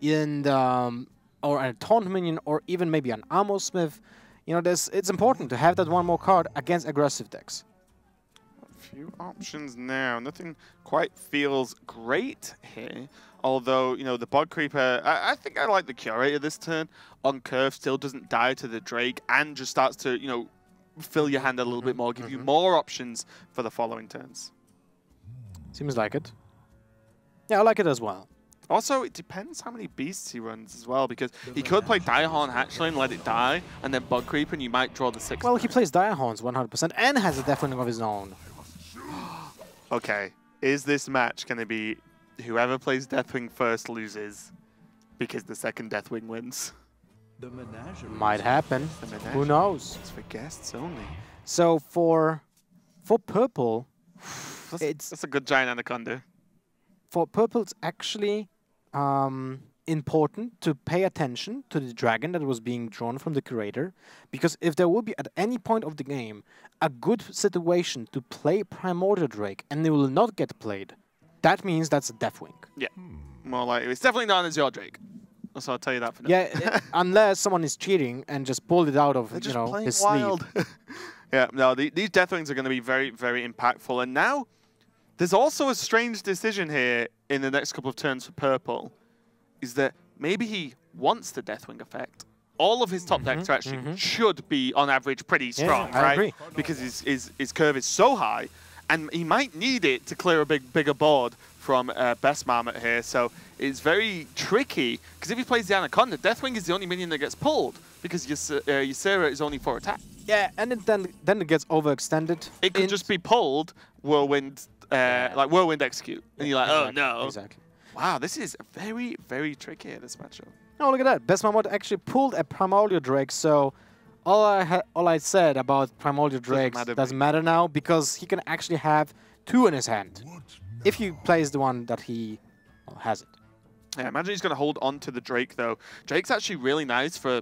B: and or a Taunt minion, or even maybe an Ammo Smith. You know, it's important to have that 1 more card against aggressive decks.
A: Few options now. Nothing quite feels great here. Although, you know, the Bog Creeper, I think I like the Curator this turn. On curve, still doesn't die to the Drake and just starts to, you know, fill your hand a little bit more, give you more options for the following turns.
B: Seems like it. Yeah, I like it as well.
A: Also, it depends how many beasts he runs as well, because he could play Direhorn Hatchling and let it die, and then Bug Creeper, and you might draw the 6th.
B: Well, he plays Direhorns 100% and has a Deathwing of his own.
A: Okay, is this match going to be whoever plays Deathwing first loses because the second Deathwing wins?
B: Might happen. Who knows?
A: It's for guests only.
B: So for Purple,
A: that's a good giant Anaconda.
B: For Purple, it's actually important to pay attention to the dragon that was being drawn from the Curator, because if there will be at any point of the game a good situation to play Primordial Drake and they will not get played, that means that's a Deathwing.
A: Yeah, more likely. It's definitely not as your Drake. So I'll tell you that for now.
B: Yeah, unless someone is cheating and just pulled it out of his sleeve.
A: Yeah, no, these Deathwings are going to be very, very impactful. And now there's also a strange decision here in the next couple of turns for Purple, is that maybe he wants the Deathwing effect, all of his top decks are actually should be on average pretty strong,
B: I
A: right?
B: agree.
A: Because his curve is so high, and he might need it to clear a bigger board from Best Marmot here. So it's very tricky because if he plays the Anaconda, Deathwing is the only minion that gets pulled because Ysera is only 4 attack.
B: Yeah, and then it gets overextended.
A: It could just be pulled Whirlwind, like Whirlwind Execute, and you're like, oh no.
B: Exactly.
A: Wow, this is very, very tricky, this matchup.
B: Oh, look at that. Best Marmot actually pulled a Primordial Drake, so all I said about Primordial Drakes doesn't matter now, because he can actually have 2 in his hand, if he plays the one that he has it.
A: Yeah, imagine he's going to hold on to the Drake, though. Drake's actually really nice for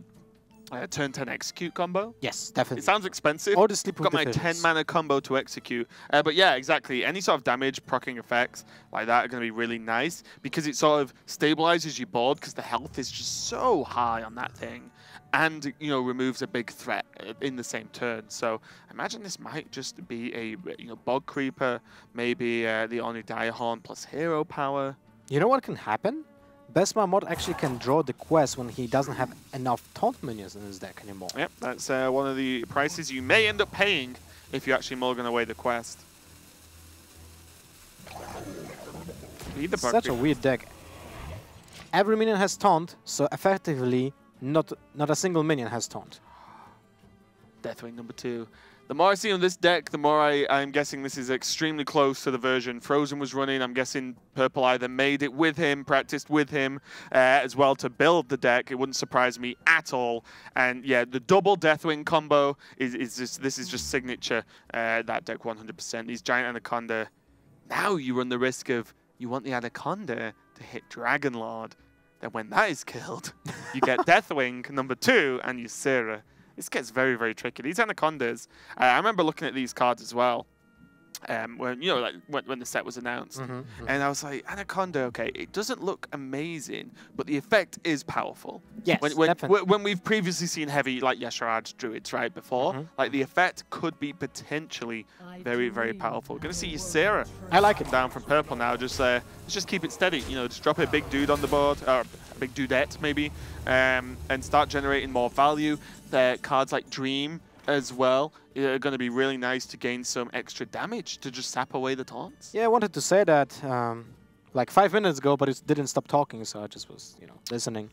A: turn 10 execute combo.
B: Yes, definitely.
A: It sounds expensive.
B: Or the sleep
A: I've got my 10 mana combo to execute. But yeah, exactly. Any sort of damage, proccing effects like that are going to be really nice because it sort of stabilizes your board because the health is just so high on that thing. And, you know, removes a big threat in the same turn. So imagine this might just be a, you know, Bog Creeper, maybe the Oni Direhorn plus hero power.
B: You know what can happen? Best Marmot actually can draw the quest when he doesn't have enough taunt minions in his deck anymore.
A: Yep, that's one of the prices you may end up paying if you actually mulligan away the quest.
B: Such a weird deck. Every minion has taunt, so effectively not a single minion has taunt.
A: Deathwing number 2. The more I see on this deck, the more I'm guessing this is extremely close to the version Frozen was running. I'm guessing Purple either made it with him, practiced with him as well to build the deck. It wouldn't surprise me at all. And yeah, the double Deathwing combo is just signature. That deck 100%. These Giant Anaconda. Now you run the risk of you want the Anaconda to hit Dragon Lord. Then when that is killed, you get Deathwing number 2 and Ysera. This gets very, very tricky. These Anacondas, I remember looking at these cards as well, when, you know, like when the set was announced. And I was like, Anaconda, okay, it doesn't look amazing, but the effect is powerful.
B: Yes,
A: when we've previously seen heavy, like Yesharaj Druids, right, before, like the effect could be potentially very, very powerful. We're going to see Ysera.
B: I like it.
A: Down from Purple now. Let's just keep it steady. You know, just drop a big dude on the board, or a big dudette maybe, and start generating more value. Cards like Dream as well are going to be really nice to gain some extra damage to just sap away the taunts.
B: Yeah, I wanted to say that like 5 minutes ago, but it didn't stop talking, so I just was, you know, listening.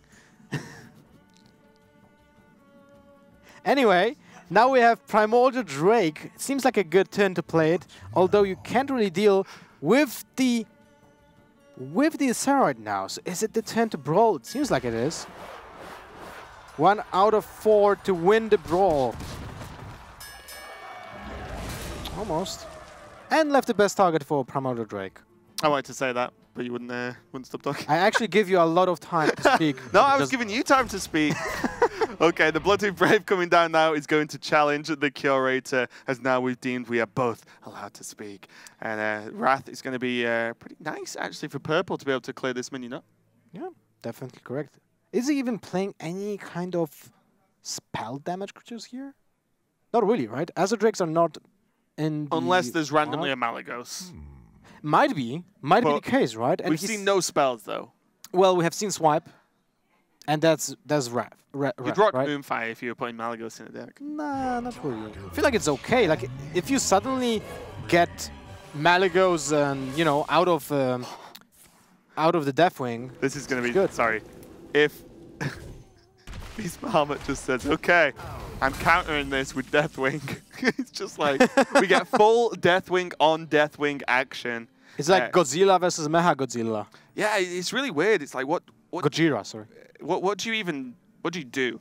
B: Anyway, now we have Primordial Drake. It seems like a good turn to play it, although you can't really deal with the Ysera now. So is it the turn to brawl? It seems like it is. 1 out of 4 to win the brawl. Almost. And left the best target for Primordial Drake.
A: I wanted to say that, but you wouldn't stop talking.
B: I actually give you a lot of time to speak.
A: No, I was giving you time to speak. Okay, the Bloodtooth Brave coming down now is going to challenge the Curator, as now we've deemed we are both allowed to speak. And Wrath is going to be pretty nice, actually, for Purple to be able to clear this minion up.
B: Yeah, definitely correct. Is he even playing any kind of spell damage creatures here? Not really, right? Azure Drakes are not in the
A: unless there's randomly a Malagos.
B: Might be the case, right? And
A: we've seen no spells, though.
B: Well, we have seen Swipe, and that's Wrath.
A: You'd rock
B: right?
A: Moonfire if you were putting Malagos in a deck.
B: Nah, not really. I feel like it's okay. Like, if you suddenly get Malagos and, you know, out of the Deathwing.
A: This is going to be
B: good.
A: Sorry. If Beast Bahamut just says, okay, I'm countering this with Deathwing. It's just like, we get full Deathwing on Deathwing action.
B: It's like Godzilla versus Mecha Godzilla.
A: Yeah, it's really weird. It's like, what
B: Gojira, sorry.
A: What do you do?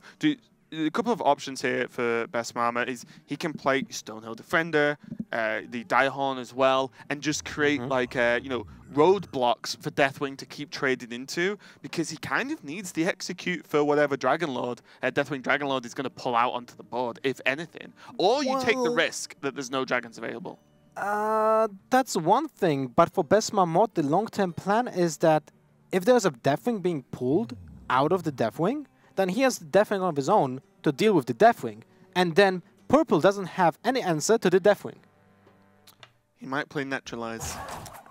A: A couple of options here for Best Marmot is he can play Stonehill Defender, the Direhorn as well, and just create like you know, roadblocks for Deathwing to keep trading into, because he kind of needs the execute for whatever Dragonlord, Deathwing Dragonlord is going to pull out onto the board, if anything. Or you take the risk that there's no dragons available.
B: That's one thing, but for Best Marmot, the long-term plan is that if there's a Deathwing being pulled out of the Deathwing, then he has the Deathwing of his own to deal with the Deathwing, and then Purple doesn't have any answer to the Deathwing.
A: He might play Naturalize.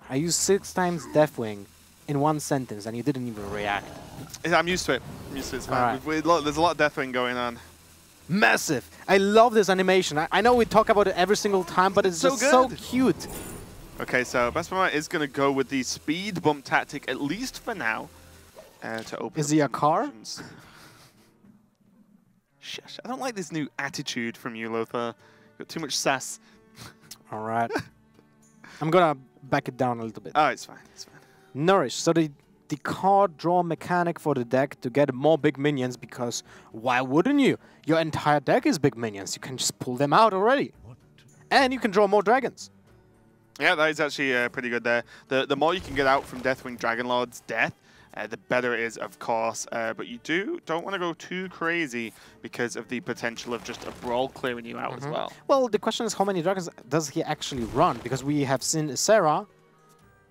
B: I use 6 times Deathwing in one sentence and you didn't even react.
A: I'm used to it. I'm used to it. It's fine. Right. There's a lot of Deathwing going on.
B: Massive. I love this animation. I know we talk about it every single time, but it's just so cute.
A: Okay, so Bestmama is going to go with the speed bump tactic, at least for now, to open.
B: Is he a car?
A: Shush. I don't like this new attitude from you, Lothar. You've got too much sass.
B: All right. I'm going to back it down a little bit.
A: Oh, it's fine. It's fine.
B: Nourish. So the card draw mechanic for the deck to get more big minions, because why wouldn't you? Your entire deck is big minions. You can just pull them out already. And you can draw more dragons.
A: Yeah, that is actually pretty good there. The more you can get out from Deathwing Dragonlord's death, the better it is, of course. But you don't want to go too crazy because of the potential of just a brawl clearing you out as well.
B: Well, the question is, how many dragons does he actually run? Because we have seen Sarah,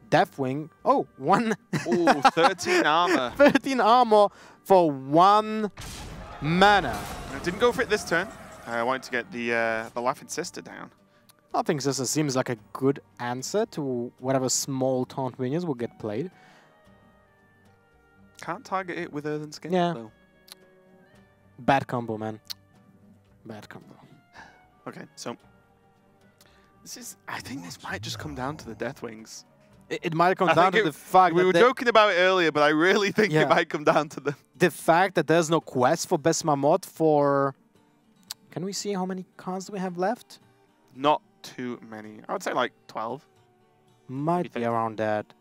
B: Deathwing. Oh, one.
A: Oh, 13 armor.
B: 13 armor for 1 mana.
A: I didn't go for it this turn. I wanted to get the Laughing Sister down.
B: Laughing Sister seems like a good answer to whatever small taunt minions will get played.
A: Can't target it with Earthen Scale, though.
B: Bad combo, man. Bad combo.
A: Okay, so I think this might just come down to the Deathwings.
B: It might come down to the fact
A: we were joking about it earlier, but I really think it might come down to
B: the fact that there's no quest for Best Mammoth for... Can we see how many cards do we have left?
A: Not too many. I would say like 12.
B: Might be around that.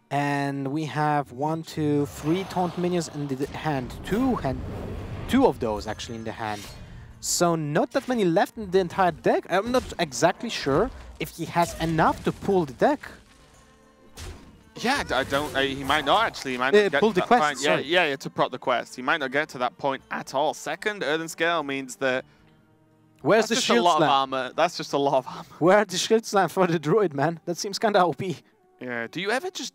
B: And we have 1, 2, 3 taunt minions in the hand. Two of those actually in the hand. So not that many left in the entire deck. I'm not exactly sure if he has enough to pull the deck.
A: Yeah, I don't. He might not actually. He might
B: not pull the quest.
A: Yeah, to prot the quest. He might not get to that point at all. Second Earthen Scale means that.
B: Where's the shield slam?
A: That's just a lot of armor. That's just a lot of armor.
B: Where's the shield slam for the druid, man? That seems kind of OP.
A: Yeah. Do you ever just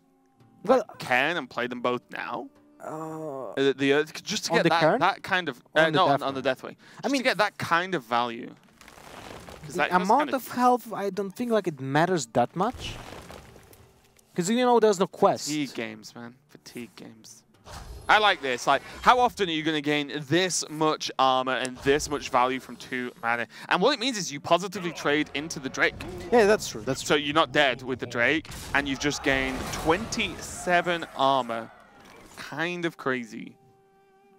A: can and play them both now? Just to get that kind of on the Deathwing. I mean, to get that kind of value.
B: The amount of health, I don't think like it matters that much. Because you know there's no quest.
A: Fatigue games, man. Fatigue games. I like this. Like, how often are you going to gain this much armor and this much value from 2 mana? And what it means is you positively trade into the Drake.
B: Yeah, that's true. That's true.
A: So you're not dead with the Drake, and you've just gained 27 armor. Kind of crazy.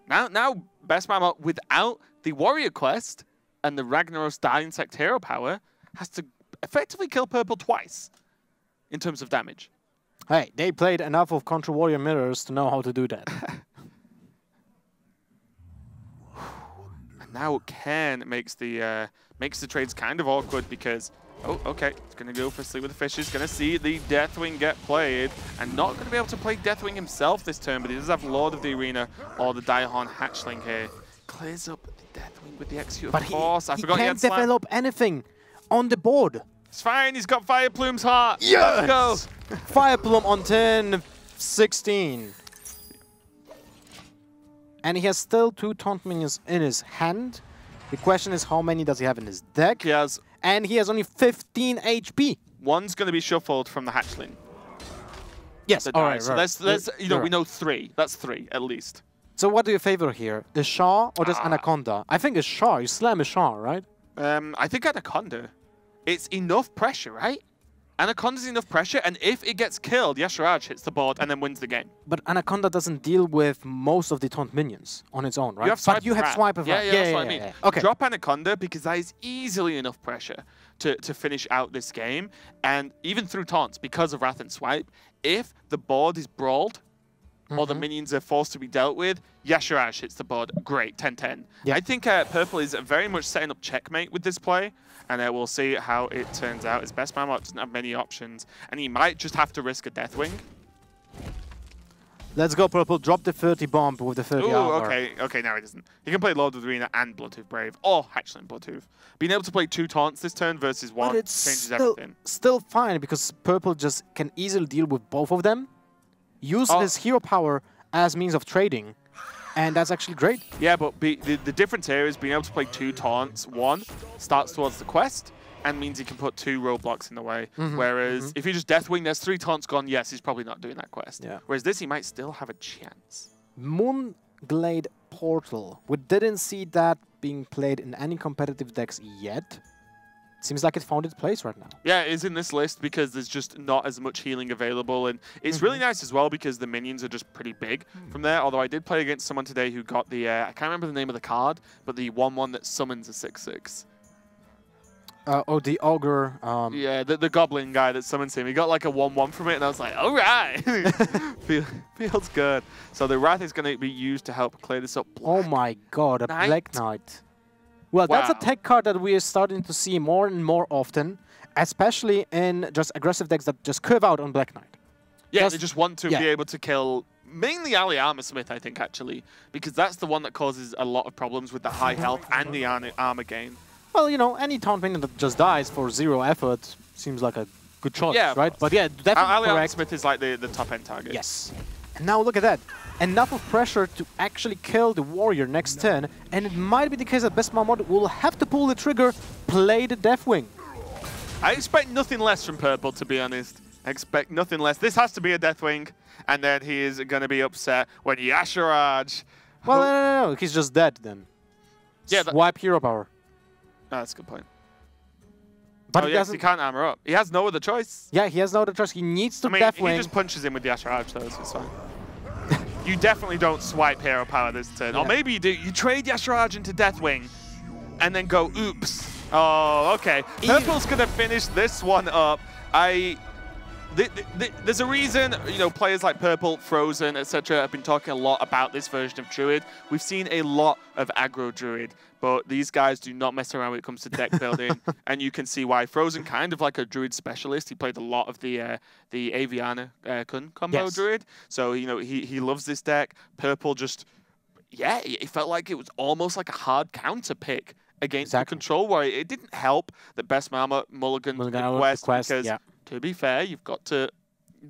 A: Now Best Mammoth, without the Warrior quest and the Ragnaros Die Insect hero power, has to effectively kill purple twice in terms of damage.
B: Hey, they played enough of Contra Warrior Mirrors to know how to do that.
A: And now Ken makes the trades kind of awkward because, oh, okay, it's going to go for Sleep with the Fishes, going to see the Deathwing get played, and not going to be able to play Deathwing himself this turn, but he does have Lord of the Arena or the Diehorn Hatchling here. Clears up the Deathwing with the Execute, of course. I forgot he had
B: can't develop anything on the board.
A: It's fine, he's got Fire Plume's heart.
B: Yes!
A: Let's go.
B: Fire Plume on turn 16. And he has still 2 taunt minions in his hand. The question is, how many does he have in his deck?
A: He has...
B: And he has only 15 HP.
A: One's going to be shuffled from the Hatchling.
B: Yes, all right.
A: So let's we know 3. That's 3, at least.
B: So what do you favor here? The Shah or this Anaconda? I think a Shah. You slam a Shah, right?
A: I think Anaconda. It's enough pressure, right? Anaconda's enough pressure, and if it gets killed, Yasharaj hits the board and then wins the game.
B: But Anaconda doesn't deal with most of the taunt minions on its own, right?
A: You have Swipe
B: but you have Swipe of
A: Yeah, that's what I mean.
B: Yeah. Okay.
A: Drop Anaconda because that is easily enough pressure to finish out this game. And even through taunts, because of Wrath and Swipe, if the board is brawled, or the minions are forced to be dealt with, Yasharaj hits the board. Great, 10-10. Yeah. I think Purple is very much setting up checkmate with this play, and we'll see how it turns out. His Best Mammoth doesn't have many options, and he might just have to risk a Deathwing.
B: Let's go, Purple. Drop the 30 bomb with the 30 armor.
A: Okay, no, he doesn't. He can play Lord of the Arena and Bloodhoof Brave, or Hatchling Bloodhoof. Being able to play 2 taunts this turn versus 1 changes everything.
B: Still fine, because Purple just can easily deal with both of them. Use his hero power as means of trading, and that's actually great.
A: Yeah, but the difference here is being able to play 2 taunts. 1 starts towards the quest, and means he can put 2 roadblocks in the way. Whereas if you just Deathwing, there's 3 taunts gone. Yes, he's probably not doing that quest.
B: Yeah.
A: Whereas this, he might still have a chance.
B: Moonglade Portal. We didn't see that being played in any competitive decks yet. Seems like it found its place right now. Yeah,
A: it is in this list because there's just not as much healing available. And it's really nice as well because the minions are just pretty big from there. Although I did play against someone today who got the, I can't remember the name of the card, but the 1/1 that summons a 6/6.
B: Oh, the Ogre.
A: Yeah, the Goblin guy that summons him. He got like a 1/1 from it, and I was like, all right. Feels good. So the Wrath is going to be used to help clear this up.
B: Oh my god, a Black Knight. Well, that's a tech card that we are starting to see more and more often, especially in just aggressive decks that just curve out on Black Knight.
A: Yeah, they just want to be able to kill mainly Ali Armorsmith, I think, actually, because that's the one that causes a lot of problems with the high health and the armor gain.
B: Well, you know, any taunt minion that just dies for 0 effort seems like a good choice, right? But yeah, definitely
A: Ali Armorsmith is like the top-end target.
B: Yes. And now look at that. Enough of pressure to actually kill the warrior next turn, and it might be the case that Best Mahmoud will have to pull the trigger, play the Deathwing.
A: I expect nothing less from Purple, to be honest. I expect nothing less. This has to be a Deathwing, and then he is going to be upset when Yasharaj...
B: Well, no, he's just dead then. Yeah, swipe hero power.
A: Oh, that's a good point.
B: But
A: he can't armor up. He has no other choice.
B: Yeah, he has no other choice. He needs to Deathwing.
A: He just punches him with the Yasharaj, though, so it's fine. You definitely don't swipe hero power this turn. Yeah. Or maybe you do. You trade Yasharaj into Deathwing and then go, oops. Oh, okay. Purple's going to finish this one up. There's a reason, you know, players like Purple, Frozen, etc. have been talking a lot about this version of Druid. We've seen a lot of aggro Druid, but these guys do not mess around when it comes to deck building, and you can see why. Frozen, kind of like a Druid specialist. He played a lot of the Aviana Kun combo Druid, so you know he loves this deck. Purple just, yeah, it felt like it was almost like a hard counter pick against the Control Warrior. It didn't help that Best Mama Mulligan Quest because, to be fair, you've got to...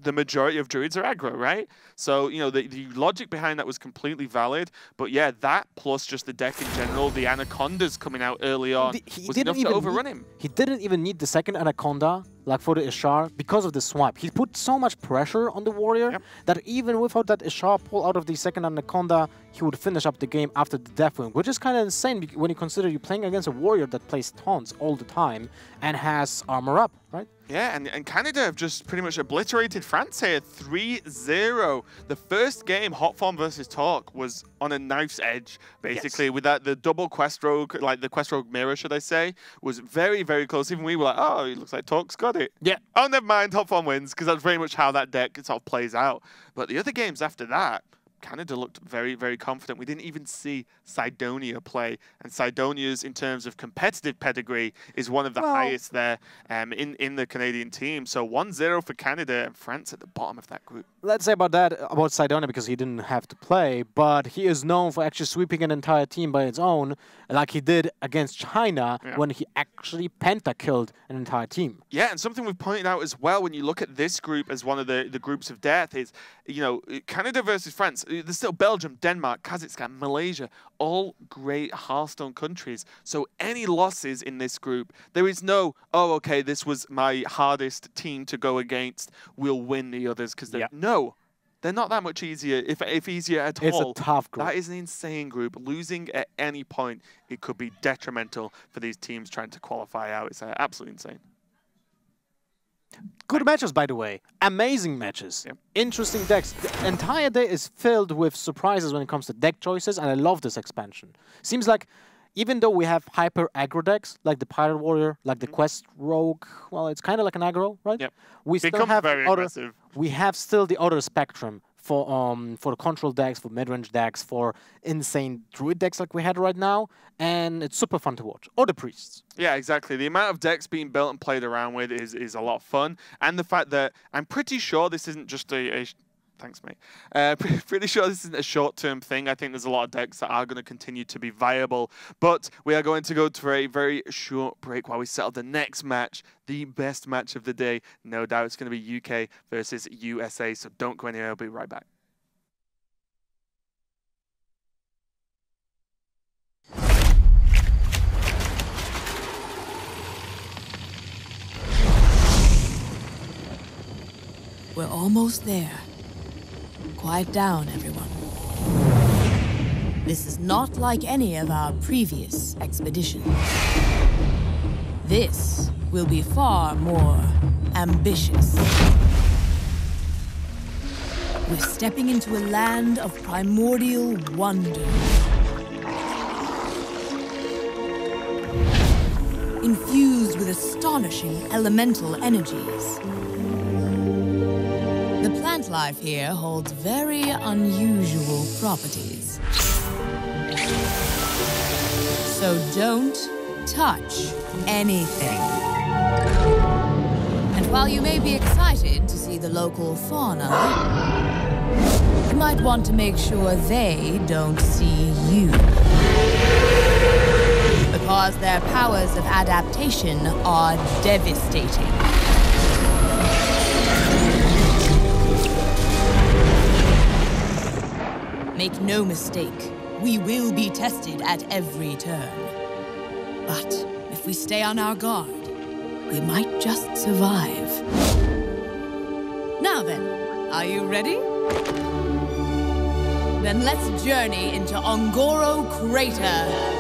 A: The majority of Druids are aggro, right? So, you know, the logic behind that was completely valid. But yeah, that plus just the deck in general, the Anacondas coming out early on was enough to overrun him.
B: He didn't even need the second Anaconda, like for the Ishar, because of the swipe. He put so much pressure on the warrior that even without that Ishar pull out of the second Anaconda, he would finish up the game after the Deathwing, which is kind of insane when you consider you're playing against a warrior that plays taunts all the time and has armor up, right?
A: Yeah, and Canada have just pretty much obliterated France here, 3-0. The first game, Hotform versus Talk, was on a knife's edge, basically, with that the double Quest Rogue, like the Quest Rogue mirror, should I say, was very, very close. Even we were like, oh, it looks like Talk's got it.
B: Yeah.
A: Oh, never mind, Hotform wins, because that's very much how that deck sort of plays out. But the other games after that, Canada looked very, very confident. We didn't even see Cydonia play. And Cydonia's, in terms of competitive pedigree, is one of the highest there in the Canadian team. So 1-0 for Canada and France at the bottom of that group.
B: Let's say about that, about Cydonia, because he didn't have to play, but he is known for actually sweeping an entire team by its own, like he did against China when he actually penta-killed an entire team.
A: Yeah, and something we've pointed out as well when you look at this group as one of the groups of death is, you know, Canada versus France. There's still Belgium, Denmark, Kazakhstan, Malaysia, all great Hearthstone countries. So any losses in this group, there is no, oh, okay, this was my hardest team to go against, we'll win the others. Because no, they're not that much easier, if easier at all.
B: It's a tough group.
A: That is an insane group. Losing at any point, it could be detrimental for these teams trying to qualify out. It's absolutely insane.
B: Good matches, by the way. Amazing matches. Yep. Interesting decks. The entire day is filled with surprises when it comes to deck choices, and I love this expansion. Seems like even though we have hyper aggro decks, like the Pirate Warrior, like the Quest Rogue, well, it's kind of like an aggro, right?
A: Yep.
B: We still have aggressive. We have still the other spectrum for the control decks, for mid-range decks, for insane druid decks like we had right now, and it's super fun to watch. Or the priests.
A: Yeah, exactly. The amount of decks being built and played around with is a lot of fun, and the fact that I'm pretty sure this isn't just a thanks, mate. Pretty sure this isn't a short-term thing. I think there's a lot of decks that are going to continue to be viable. But we are going to go for a very short break while we settle the next match, the best match of the day. No doubt it's going to be UK versus USA, so don't go anywhere. I'll be right back.
C: We're almost there. Quiet down, everyone. This is not like any of our previous expeditions. This will be far more ambitious. We're stepping into a land of primordial wonder. Infused with astonishing elemental energies. The plant life here holds very unusual properties. So don't touch anything. And while you may be excited to see the local fauna, you might want to make sure they don't see you. Because their powers of adaptation are devastating. Make no mistake, we will be tested at every turn. But if we stay on our guard, we might just survive. Now then, are you ready? Then let's journey into Ongoro Crater.